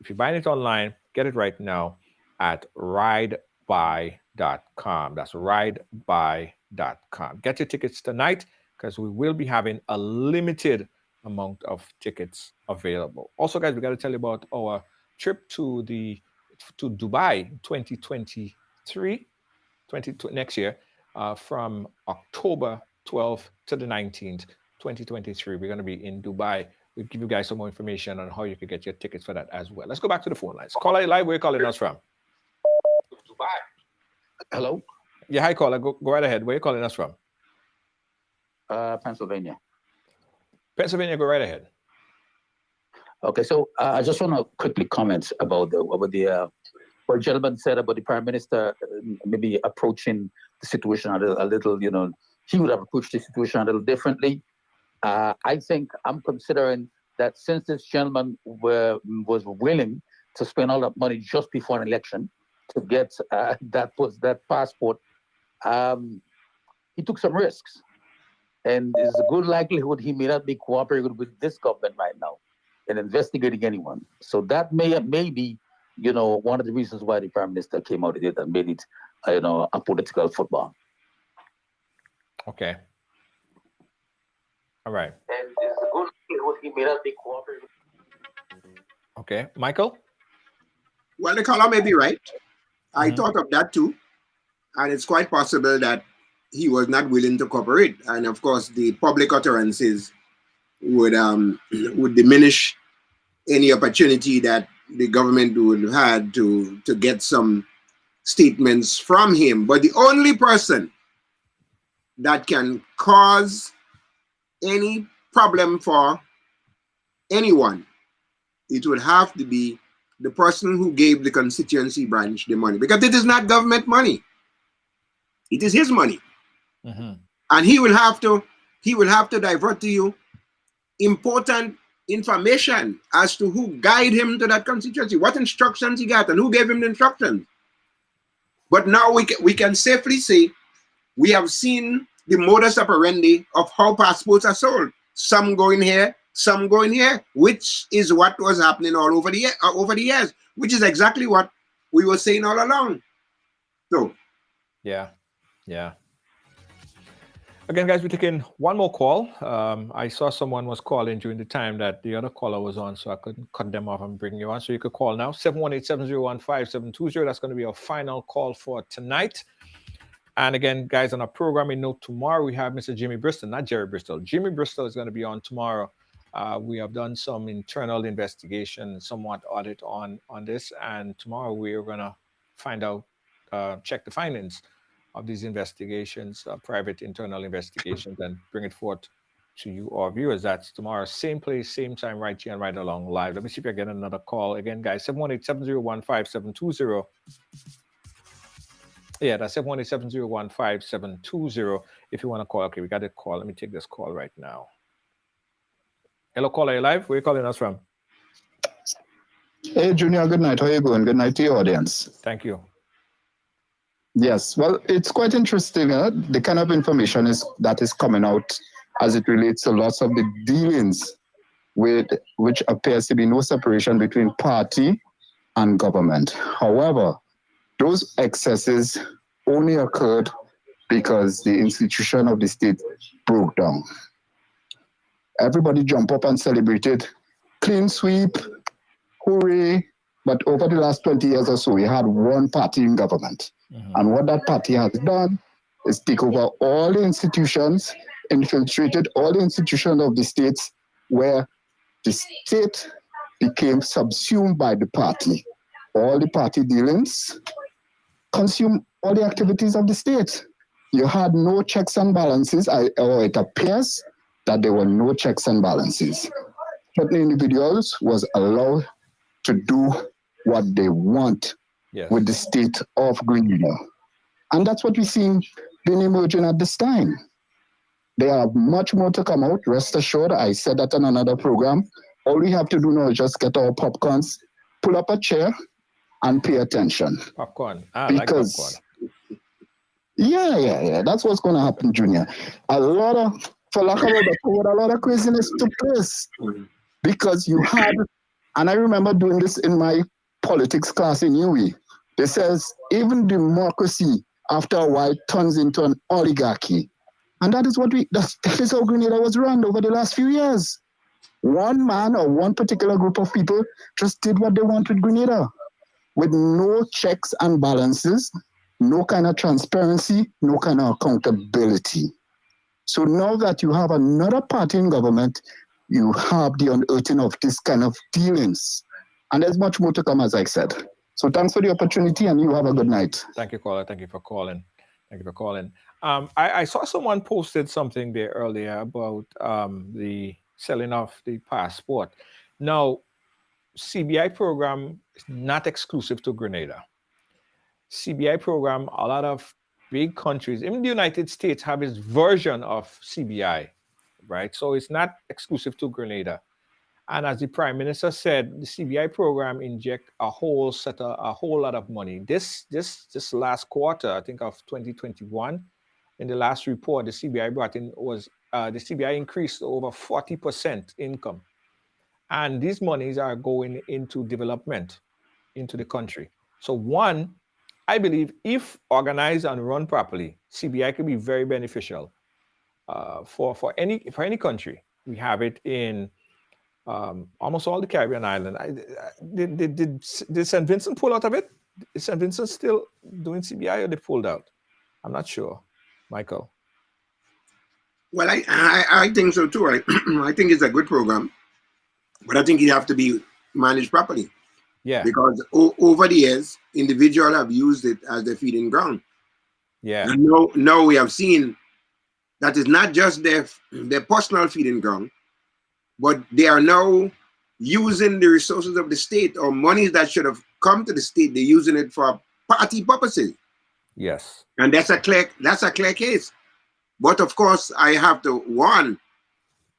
If you're buying it online, get it right now at ridebuy.com. That's ridebuy.com. Get your tickets tonight because we will be having a limited amount of tickets available. Also, guys, we got to tell you about our trip to Dubai 2023, next year, from October 12th to the 19th, 2023. We're going to be in Dubai. We'll give you guys some more information on how you can get your tickets for that as well. Let's go back to the phone lines. Caller live, where are you calling us from? Dubai. Hello? Yeah, hi, caller. Go right ahead. Where are you calling us from? Pennsylvania. Pennsylvania, go right ahead. Okay, so I just want to quickly comment about what the gentleman said about the Prime Minister maybe approaching the situation a little, he would have approached the situation a little differently. I think I'm considering that since this gentleman was willing to spend all that money just before an election to get that passport, he took some risks. And there's a good likelihood he may not be cooperating with this government right now in investigating anyone. So that may be, one of the reasons why the Prime Minister came out with it and made it, a political football. Okay. All right. And there's a good likelihood he may not be cooperating. Okay. Michael? Well, the caller may be right. I thought of that too. And it's quite possible that he was not willing to cooperate. And of course, the public utterances would diminish any opportunity that the government would have had to get some statements from him. But the only person that can cause any problem for anyone, it would have to be the person who gave the constituency branch the money, because it is not government money. It is his money. And he will have to divert to you important information as to who guided him to that constituency, what instructions he got, and who gave him the instructions. But now we can safely say we have seen the modus operandi of how passports are sold. Some going here, some going here, which is what was happening all over the years, which is exactly what we were saying all along. So, yeah. Again, guys, we're taking one more call. I saw someone was calling during the time that the other caller was on, so I couldn't cut them off and bring you on. So you could call now, 718-701-5720. That's going to be our final call for tonight. And again, guys, on our programming note, tomorrow we have Mr. Jimmy Bristol, not Jerry Bristol. Jimmy Bristol is going to be on tomorrow. We have done some internal investigation, somewhat audit on this. And tomorrow we are going to find out, check the findings of these investigations, private internal investigations, and bring it forth to you, our viewers. That's tomorrow, same place, same time, right here and right along live. Let me see if I get another call. Again, guys, 718-701-5720. Yeah, that's 718-701-5720 if you want to call. Okay, we got a call. Let me take this call right now. Hello, caller, are you live? Where are you calling us from? Hey, Junior, good night. How are you going? Good night to your audience. Thank you. Yes, well, it's quite interesting, the kind of information that is coming out as it relates to lots of the dealings with which appears to be no separation between party and government. However, those excesses only occurred because the institution of the state broke down. Everybody jumped up and celebrated clean sweep, hooray. But over the last 20 years or so, we had one party in government. And what that party has done is take over all the institutions, infiltrated all the institutions of the states, where the state became subsumed by the party. All the party dealings consume all the activities of the state. You had no checks and balances, or it appears that there were no checks and balances. Certain individuals was allowed to do what they want with the state of Grenada. And that's what we're seeing being emerging at this time. There are much more to come out, rest assured. I said that on another program. All we have to do now is just get our popcorns, pull up a chair, and pay attention. Popcorn. Because, like popcorn. Yeah. That's what's going to happen, Junior. For lack of a better word, a lot of craziness took place. Because you had, and I remember doing this in my politics class in UWI. They says, even democracy, after a while, turns into an oligarchy. And that is that is how Grenada was run over the last few years. One man or one particular group of people just did what they wanted with Grenada, with no checks and balances, no kind of transparency, no kind of accountability. So now that you have another party in government, you have the unearthing of this kind of dealings. And there's much more to come, as I said. So thanks for the opportunity, and you have a good night. Thank you, caller. Thank you for calling. I saw someone posted something there earlier about the selling of the passport. Now, CBI program is not exclusive to Grenada. CBI program, a lot of big countries, even the United States, have its version of CBI, right? So it's not exclusive to Grenada. And as the Prime Minister said, the CBI program inject a whole lot of money. This last quarter, I think of 2021, in the last report, the CBI brought in was the CBI increased over 40% income, and these monies are going into development into the country. So one, I believe, if organized and run properly, CBI can be very beneficial for any country. We have it in almost all the Caribbean islands. Did St. Vincent pull out of it? Is St. Vincent still doing CBI, or they pulled out? I'm not sure. Michael? Well, I think so too. I think it's a good program, but I think it have to be managed properly. Yeah. Because over the years, individuals have used it as their feeding ground. Yeah. And now we have seen that it's not just their personal feeding ground, but they are now using the resources of the state, or money that should have come to the state. They're using it for party purposes. Yes. And that's a clear case. But of course, I have to warn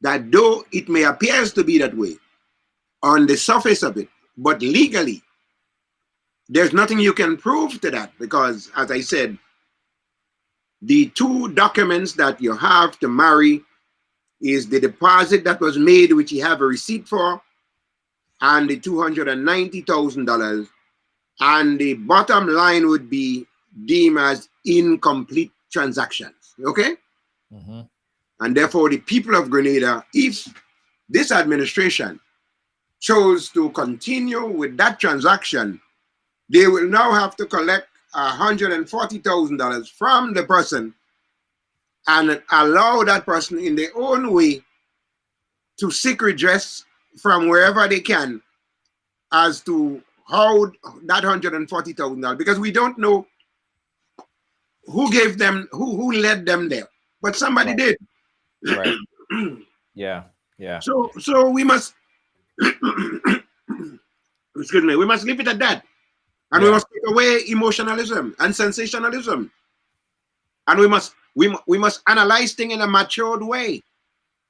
that though it may appear to be that way on the surface of it, but legally, there's nothing you can prove to that, because, as I said, the two documents that you have to marry is the deposit that was made, which you have a receipt for, and the $290,000. And the bottom line would be deemed as incomplete transactions. Okay? Mm-hmm. And therefore, the people of Grenada, if this administration chose to continue with that transaction, they will now have to collect $140,000 from the person and allow that person in their own way to seek redress from wherever they can as to how that $140,000, because we don't know who gave them, who led them there, but somebody did. Right. Yeah. So we must excuse me, we must leave it at that. And we must take away emotionalism and sensationalism. And we must analyze things in a matured way.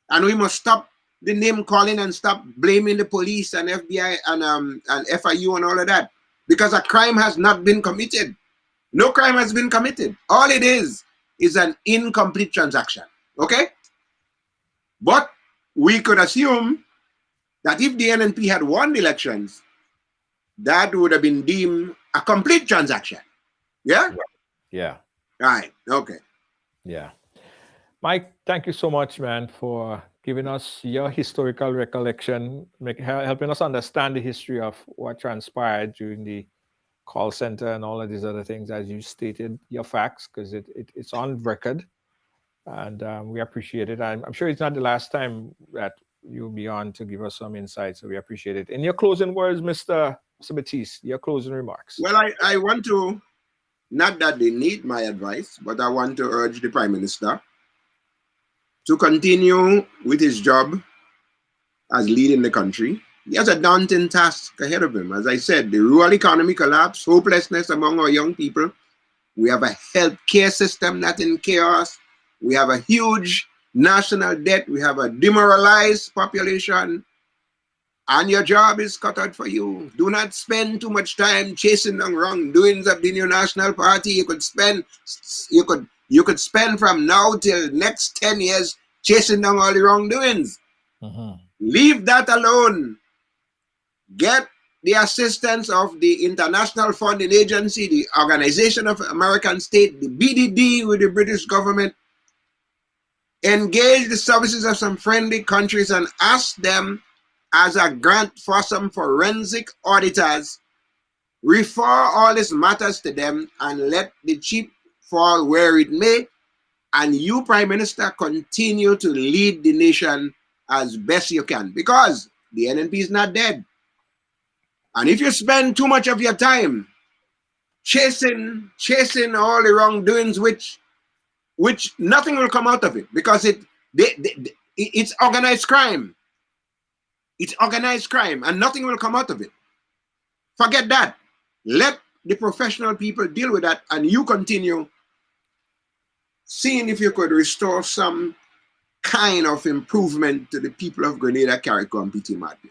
And we must stop the name calling and stop blaming the police and FBI and FIU and all of that. Because a crime has not been committed. No crime has been committed. All it is an incomplete transaction. Okay? But we could assume that if the NNP had won the elections, that would have been deemed a complete transaction. Yeah? Yeah. Right. Okay. Yeah. Mike, thank you so much, man, for giving us your historical recollection, helping us understand the history of what transpired during the call center and all of these other things, as you stated your facts, because it's on record. And we appreciate it. I'm sure it's not the last time that you'll be on to give us some insight, so we appreciate it. In your closing words, Mr. Baptist, your closing remarks. Well, I want to, not that they need my advice, but I want to urge the Prime Minister to continue with his job as leading the country. He has a daunting task ahead of him. As I said, the rural economy collapse, hopelessness among our young people. We have a healthcare system that's in chaos. We have a huge national debt. We have a demoralized population. And your job is cut out for you. Do not spend too much time chasing the wrongdoings of the new national party. You could spend from now till next 10 years chasing down all the wrongdoings. Leave that alone. Get the assistance of the International Funding Agency, the Organization of American States, the BDD with the British government. Engage the services of some friendly countries and ask them as a grant for some forensic auditors, refer all these matters to them and let the chip fall where it may. And you, Prime Minister, continue to lead the nation as best you can, because the NNP is not dead. And if you spend too much of your time chasing all the wrongdoings, which nothing will come out of it, because it's organized crime. It's organized crime, and nothing will come out of it. Forget that. Let the professional people deal with that, and you continue seeing if you could restore some kind of improvement to the people of Grenada, Carriacou, and PT Martin.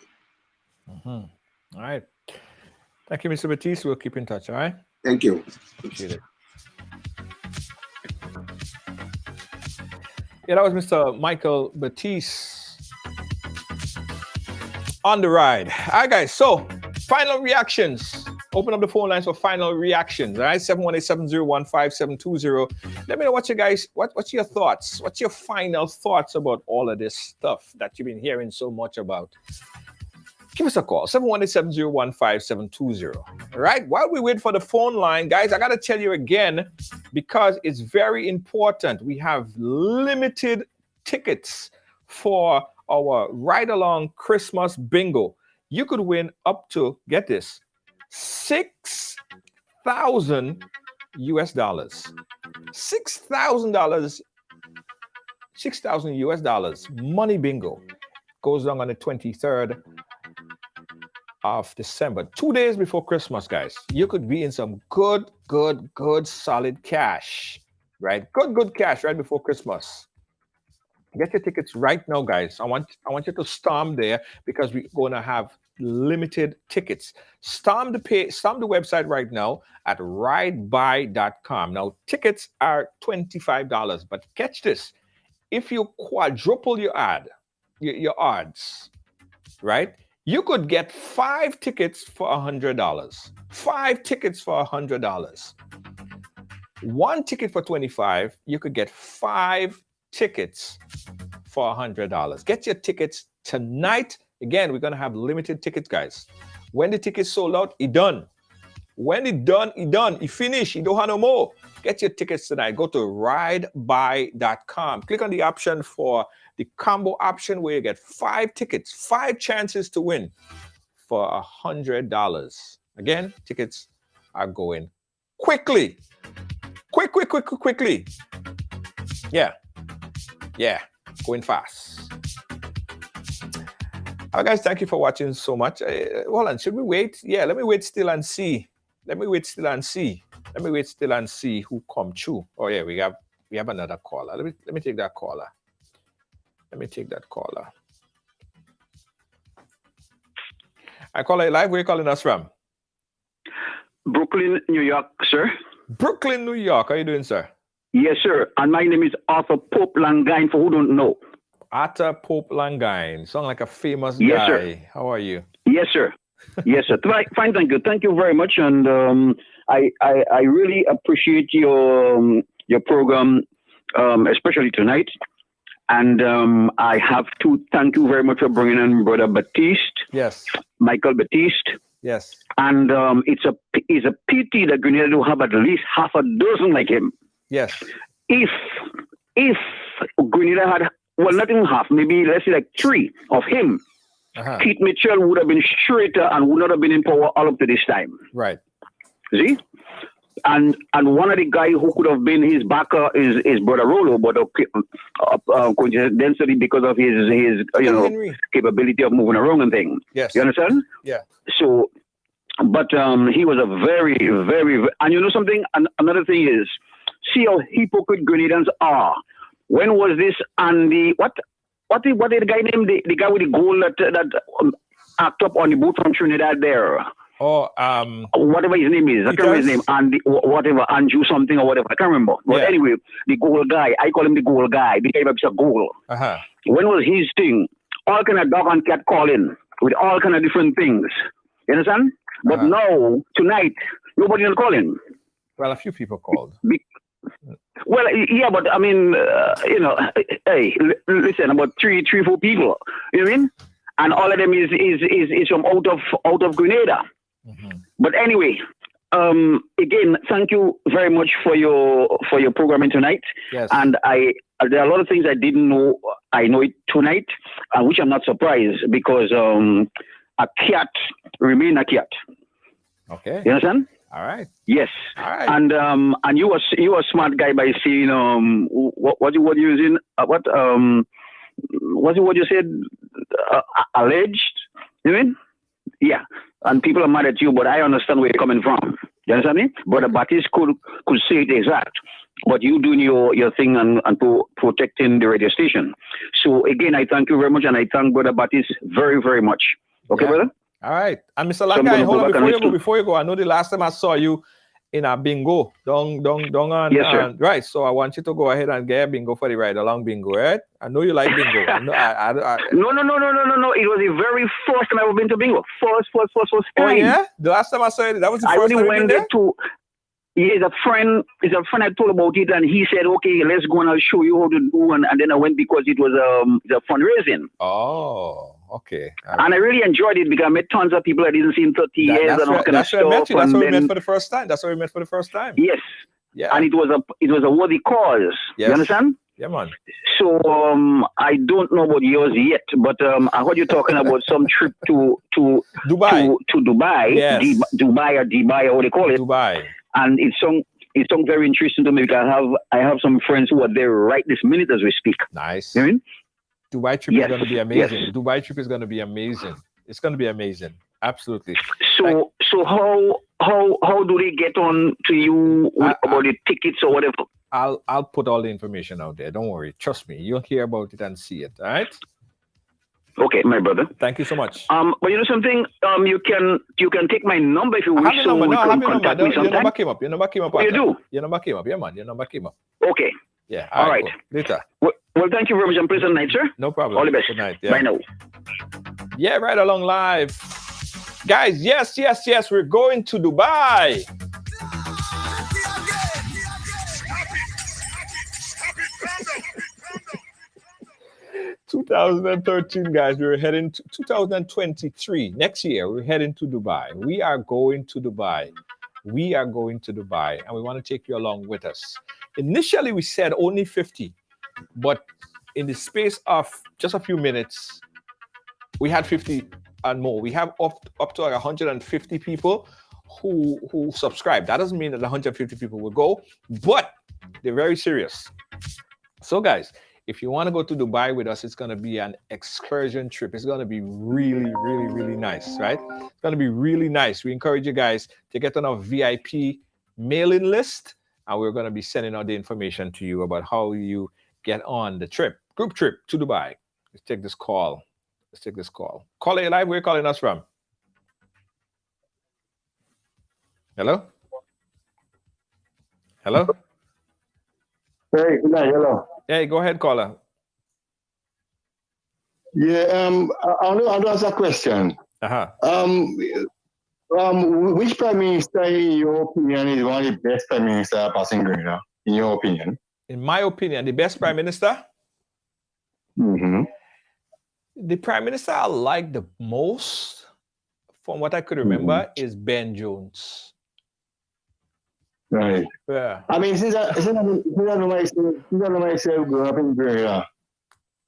All right. Thank you, Mr. Baptist. We'll keep in touch, all right? Thank you. Appreciate it. Yeah, that was Mr. Micheal Baptist on the ride. All right, guys. So, final reactions. Open up the phone lines for final reactions. All right, 718-701-5720. Let me know what you guys, what's your thoughts? What's your final thoughts about all of this stuff that you've been hearing so much about? Give us a call, 718-701-5720. All right, while we wait for the phone line, guys, I got to tell you again, because it's very important. We have limited tickets for our ride-along Christmas bingo. You could win up to, get this, $6,000 US. $6,000, $6,000 US money bingo. Goes on the 23rd of December, 2 days before Christmas, guys. You could be in some good, solid cash, right? Good cash right before Christmas. Get your tickets right now, guys. I want you to storm there, because we're going to have limited tickets. Storm the website right now at ridebuy.com. Now, tickets are $25, but catch this. If you quadruple your odds, right? You could get 5 tickets for $100. 5 tickets for $100. 1 ticket for $25. You could get 5 tickets for $100. Get your tickets tonight. Again, we're going to have limited tickets, guys. When the tickets sold out, it done. When it done, it finish. You don't have no more. Get your tickets tonight. Go to ridebuy.com. Click on the option for the combo option, where you get 5 tickets, 5 chances to win for $100. Again, tickets are going quickly. Quickly. Yeah, going fast. All right, guys, thank you for watching so much. Hold on, should we wait? Yeah, let me wait still and see. Let me wait still and see who come through. Oh yeah, we have another caller. Let me take that caller. I call you live. Where are you calling us from? Brooklyn, New York, sir. Brooklyn, New York. How are you doing, sir? Yes, sir. And my name is Arthur Pope Langine, for who don't know. Atta Pope Langine. Sound like a famous Yes, guy. sir. How are you? Yes, sir. Yes, sir. Fine, thank you. Thank you very much. And I really appreciate your program, especially tonight. And I have to thank you very much for bringing in Brother Baptist. Yes. Micheal Baptist. Yes. And it's a pity that Grenada do have at least half a dozen like him. Yes. If Grenada had, well, not even half, maybe let's say like 3 of him, Keith Mitchell would have been straighter and would not have been in power all up to this time. Right. See? And one of the guys who could have been his backer is Brother Rollo, but coincidentally because of his capability of moving around and things. Yes. You understand? Yeah. So, but he was a very, very, and you know something? Another thing is, see how hypocrite Grenadians are. When was this? And what did the guy named the guy with the goal that act up on the boat from Trinidad there? Oh, whatever his name is, I can't remember his name, and whatever, Andrew something or whatever, I can't remember. But anyway, the goal guy, I call him the goal guy. The guy makes a goal. When was his thing? All kind of dog and cat calling with all kind of different things. You understand? But now tonight, nobody is calling. Well, a few people called. Well, yeah, but I mean, hey, listen, about three, 4 people. You know what I mean? And all of them is from out of Grenada. But anyway, again, thank you very much for your programming tonight. Yes. And there are a lot of things I didn't know. I know it tonight, which I'm not surprised because a cat remain a cat. Okay. You understand? All right. Yes. All right. And you were a smart guy by saying what you using what you said alleged. You mean? Yeah. And people are mad at you, but I understand where you're coming from. You understand me? Brother Baptist could say it exact, but you doing your thing and protecting the radio station. So again, I thank you very much, and I thank Brother Baptist very, very very much. Okay, brother. All right. And Mr. Lankai, hold on before you go. I know the last time I saw you in a bingo. Don't yes, sir. Right. So I want you to go ahead and get a bingo for the ride along bingo, right? I know you like bingo. No. It was the very first time I've ever been to bingo. First time. Oh yeah? The last time I saw it, that was the first time went there to. It's a friend I told about it, and he said, "Okay, let's go and I'll show you how to do." And then I went because it was a fundraising. Oh, okay. And I really enjoyed it because I met tons of people I didn't see in 30 years and all kind of stuff. That's where we met for the first time. That's where we met for the first time. Yes. Yeah. And it was a worthy cause. Yes. You understand? Yeah, man. So I don't know about yours yet, but I heard you talking about some trip to Dubai. To Dubai. Yes. Dubai or what they call it. Dubai. And it's very interesting to me because I have some friends who are there right this minute as we speak. Nice. You know what I mean? Dubai trip is going to be amazing. Yes. Dubai trip is going to be amazing. It's going to be amazing. Absolutely. So how do they get on to you about the tickets or whatever? I'll put all the information out there. Don't worry. Trust me. You'll hear about it and see it. All right? Okay, my brother. Thank you so much. But you know something? You can take my number if you wish. I have your number. No, I have your number. Me your number came up. Your number came up. Oh, you do? Your number came up. Yeah, man. Your number came up. Okay. Yeah. All right. Cool. Later. Well, thank you very much and pleasant night, sir. No problem. All the best. Good night. Yeah. Bye now. Yeah, right along live. Guys, yes. We're going to Dubai. ...2013, guys. We're heading to 2023. Next year, we're heading to Dubai. We are going to Dubai. And we want to take you along with us. Initially, we said only 50. But in the space of just a few minutes, we had 50 and more. We have up to like 150 people who subscribe. That doesn't mean that 150 people will go, but they're very serious. So guys, if you want to go to Dubai with us, it's going to be an excursion trip. It's going to be really, really, really nice, right? It's going to be really nice. We encourage you guys to get on our VIP mailing list, and we're going to be sending out the information to you about how you get on the trip, group trip to Dubai. Let's take this call. Caller, you live? Where are you calling us from? Hello? Hey, good night. Hello. Hey, go ahead, caller. Yeah, I want to ask a question. Which prime minister, in your opinion, is one of the best prime minister passing Grenada? In your opinion? In my opinion, the best prime minister? Mm-hmm. The prime minister I like the most, from what I could remember, is Ben Jones. Right. Yeah. I mean, since I know myself growing up in Grenada,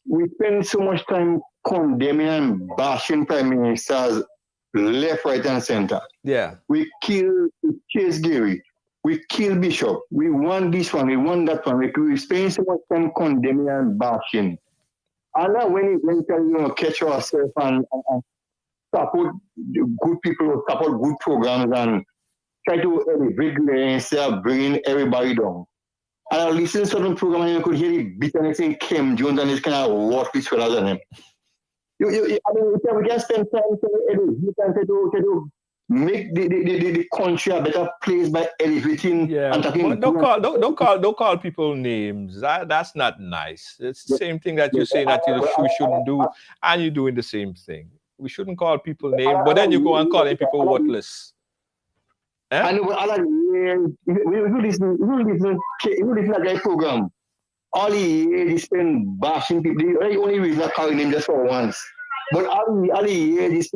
we spend so much time condemning and bashing prime ministers left, right, and center. Yeah. We Chase Gary. We kill Bishop. We want this one. We want that one. We spend so much time condemning and bashing. And now when we can catch ourselves and support good people, support good programs, and try to elevate instead of bringing everybody down. And I listen to certain program and you could hear the bitterness in Kim Jones and this kind of worthless fellas on him. I mean, we can spend time to make the country a better place by elevating and talking. Don't call people names. That's not nice. It's the same thing that you're saying that you shouldn't do, and you're doing the same thing. We shouldn't call people names, but then you go and calling people worthless. And we listen to that program. All he spend bashing people. The only reason I calling him just for once. But all he is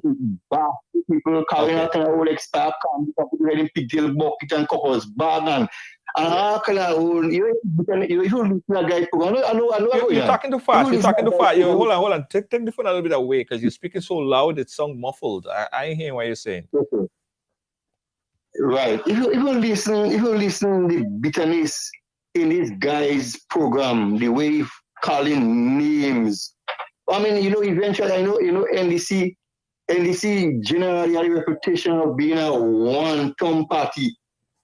bashing people, calling out kind of old expert, coming pigtail bucket and couples bag and all kind of old. You listen to that guy program. I know. You're talking too fast. You're talking too fast. Hold on. Take the phone a little bit away because you're speaking so loud. It sounds muffled. I ain't hearing what you're saying. Okay. Right. If you listen the bitterness in this guy's program, the way he calling names. I mean, eventually I know NDC generally had a reputation of being a one-term party.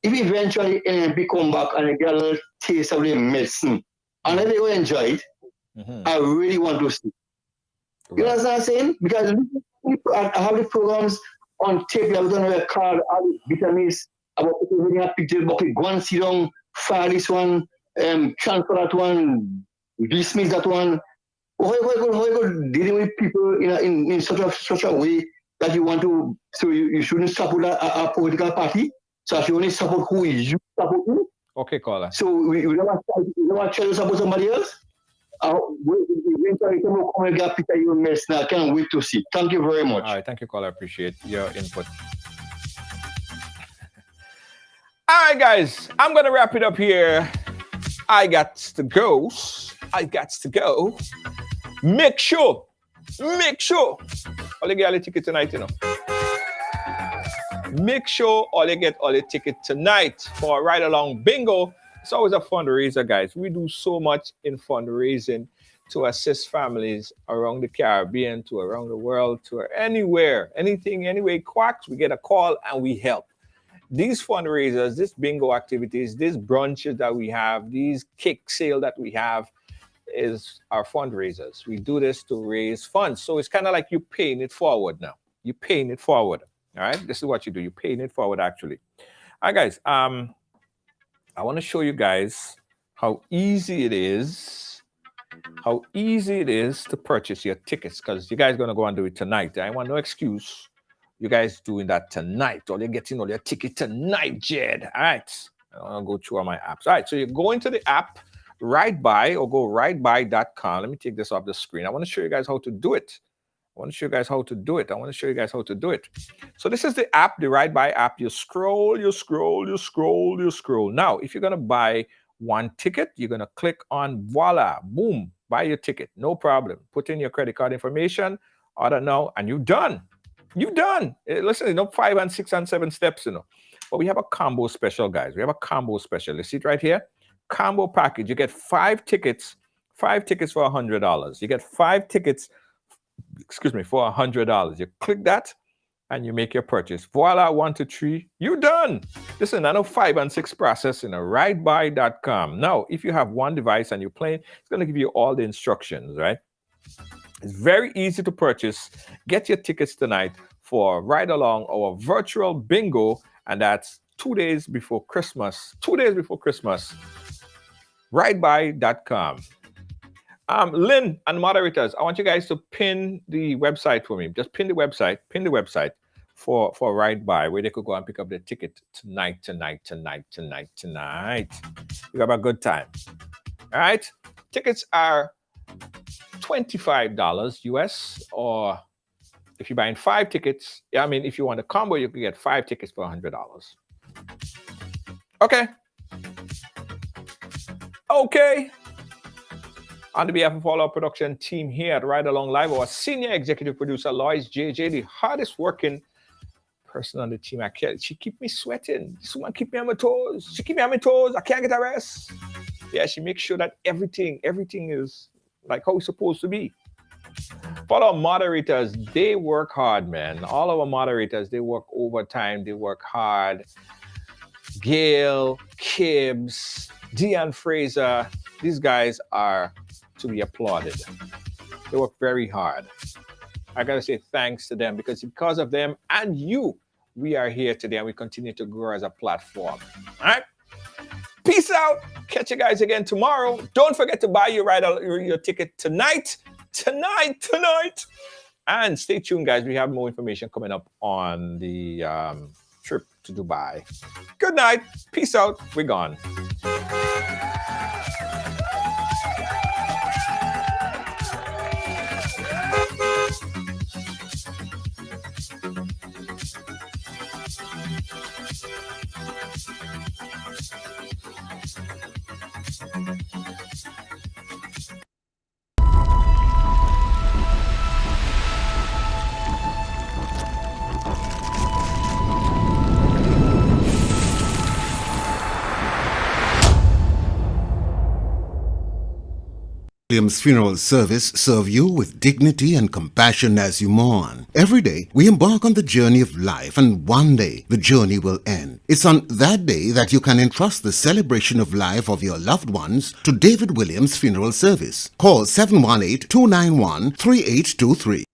If eventually NMP come back and get a little taste of the medicine, and if they will enjoy it, I really want to see. Right. You know what I'm saying? Because I have the programs on tape, I was on a record, all the bitterness about people reading a picture, okay, go and sit down, file this one, transfer that one, dismiss that one. How you go dealing with people in such a way that you want to, so you shouldn't support a political party, so if you only support who you support who. Okay, caller. So we don't want to try to support somebody else. Eventually, I can't wait to see. Thank you very much. All right, thank you, caller. I appreciate your input. All right, guys, I'm going to wrap it up here. I got to go. Make sure. All you get all the ticket tonight, Make sure all you get all the ticket tonight for a ride along bingo. It's always a fundraiser, guys. We do so much in fundraising to assist families around the Caribbean, to around the world, to anywhere, anything, anyway quacks, we get a call and we help. These fundraisers, these bingo activities, these brunches that we have, these cake sale that we have is our fundraisers. We do this to raise funds. So it's kind of like you're paying it forward now. You're paying it forward. All right. This is what you do. You're paying it forward, actually. All right, guys. I want to show you guys how easy it is to purchase your tickets, because you guys are going to go and do it tonight. I want no excuse. You guys doing that tonight, or you're getting all your ticket tonight, Jed. All right. I'm going to go through all my apps. All right. So you go into the app, RideBuy, or go ridebuy.com. Let me take this off the screen. I want to show you guys how to do it. So this is the app, the RideBuy app. You scroll. Now, if you're going to buy one ticket, you're going to click on voila, boom, buy your ticket. No problem. Put in your credit card information, order now, and you're done. Listen, 5 and 6 and 7 steps, But we have a combo special, guys. We have a combo special. You see it right here? Combo package. You get 5 tickets for $100. You get 5 tickets, for $100. You click that and you make your purchase. Voila, 1, 2, 3, you're done. Listen, I know 5 and 6 process, ridebuy.com. Now, if you have one device and you're playing, it's going to give you all the instructions, right? It's very easy to purchase. Get your tickets tonight for Ride Along, our virtual bingo, and that's 2 days before Christmas. 2 days before Christmas. Ridebuy.com. Lynn and moderators, I want you guys to pin the website for me. Just pin the website for Ride By, where they could go and pick up their ticket tonight. You have a good time. All right? Tickets are $25 US, or if you're buying 5 tickets, I mean, if you want a combo, you can get 5 tickets for $100. Okay. On behalf of all our production team here at Ride Along Live, our senior executive producer, Lois JJ, the hardest working person on the team. She keep me sweating. This woman keep me on my toes. She keep me on my toes. I can't get a rest. Yeah, she makes sure that everything is like how it's supposed to be. For our moderators, they work hard, man. All our moderators, they work overtime. They work hard. Gail, Kibbs, Deanne Fraser, these guys are to be applauded. They work very hard. I gotta say thanks to them, because of them and you, we are here today and we continue to grow as a platform. All right? Peace out. Catch you guys again tomorrow. Don't forget to buy your ticket tonight. And stay tuned, guys. We have more information coming up on the trip to Dubai. Good night. Peace out. We're gone. Williams Funeral Service serve you with dignity and compassion as you mourn. Every day, we embark on the journey of life, and one day, the journey will end. It's on that day that you can entrust the celebration of life of your loved ones to David Williams Funeral Service. Call 718-291-3823.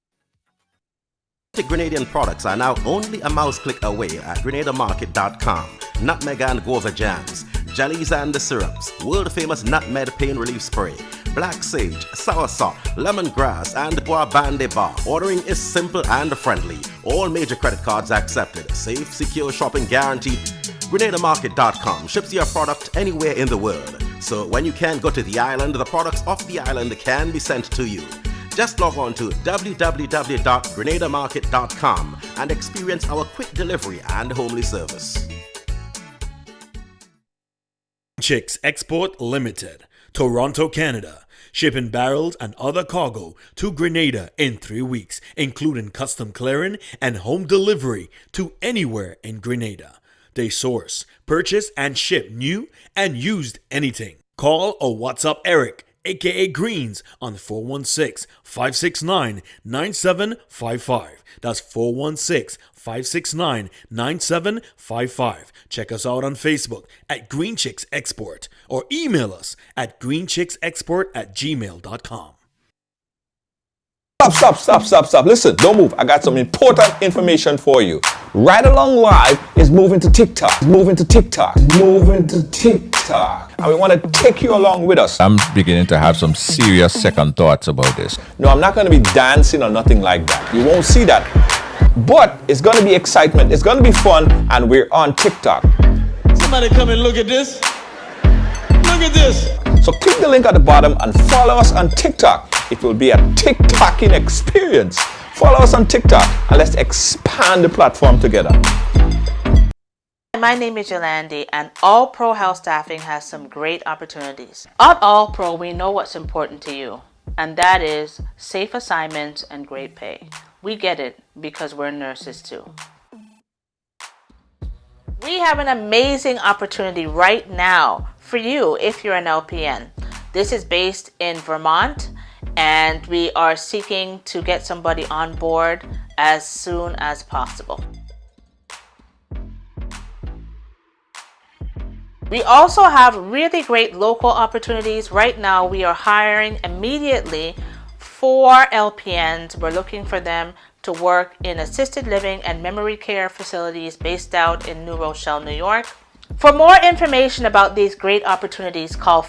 Grenadian products are now only a mouse click away at grenadamarket.com. Nutmeg and guava jams, jellies and the syrups, world famous nutmeg pain relief spray, black sage, soursop, lemongrass, and bois bande bar. Ordering is simple and friendly. All major credit cards accepted. Safe, secure shopping guaranteed. grenadamarket.com ships your product anywhere in the world. So when you can't go to the island, the products off the island can be sent to you. Just log on to www.grenadamarket.com and experience our quick delivery and homely service. Chicks Export Limited, Toronto, Canada. Shipping barrels and other cargo to Grenada in 3 weeks, including custom clearing and home delivery to anywhere in Grenada. They source, purchase, and ship new and used anything. Call or WhatsApp Eric, aka Greens, on 416-569-9755. That's 416-569-9755. Check us out on Facebook at Green Chicks Export or email us at greenchicksexport@gmail.com. Stop. Listen, don't move. I got some important information for you. Ride Along Live is moving to TikTok. And we want to take you along with us. I'm beginning to have some serious second thoughts about this. No, I'm not going to be dancing or nothing like that. You won't see that. But it's going to be excitement. It's going to be fun. And we're on TikTok. Somebody come and look at this. Look at this. So click the link at the bottom and follow us on TikTok. It will be a TikToking experience. Follow us on TikTok and let's expand the platform together. My name is Yolandi, and All Pro Health Staffing has some great opportunities. At All Pro, we know what's important to you, and that is safe assignments and great pay. We get it because we're nurses too. We have an amazing opportunity right now for you if you're an LPN. This is based in Vermont, and we are seeking to get somebody on board as soon as possible. We also have really great local opportunities. Right now, we are hiring immediately 4 LPNs. We're looking for them to work in assisted living and memory care facilities based out in New Rochelle, New York. For more information about these great opportunities, call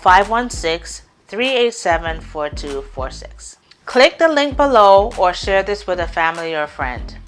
387-4246. Click the link below or share this with a family or friend.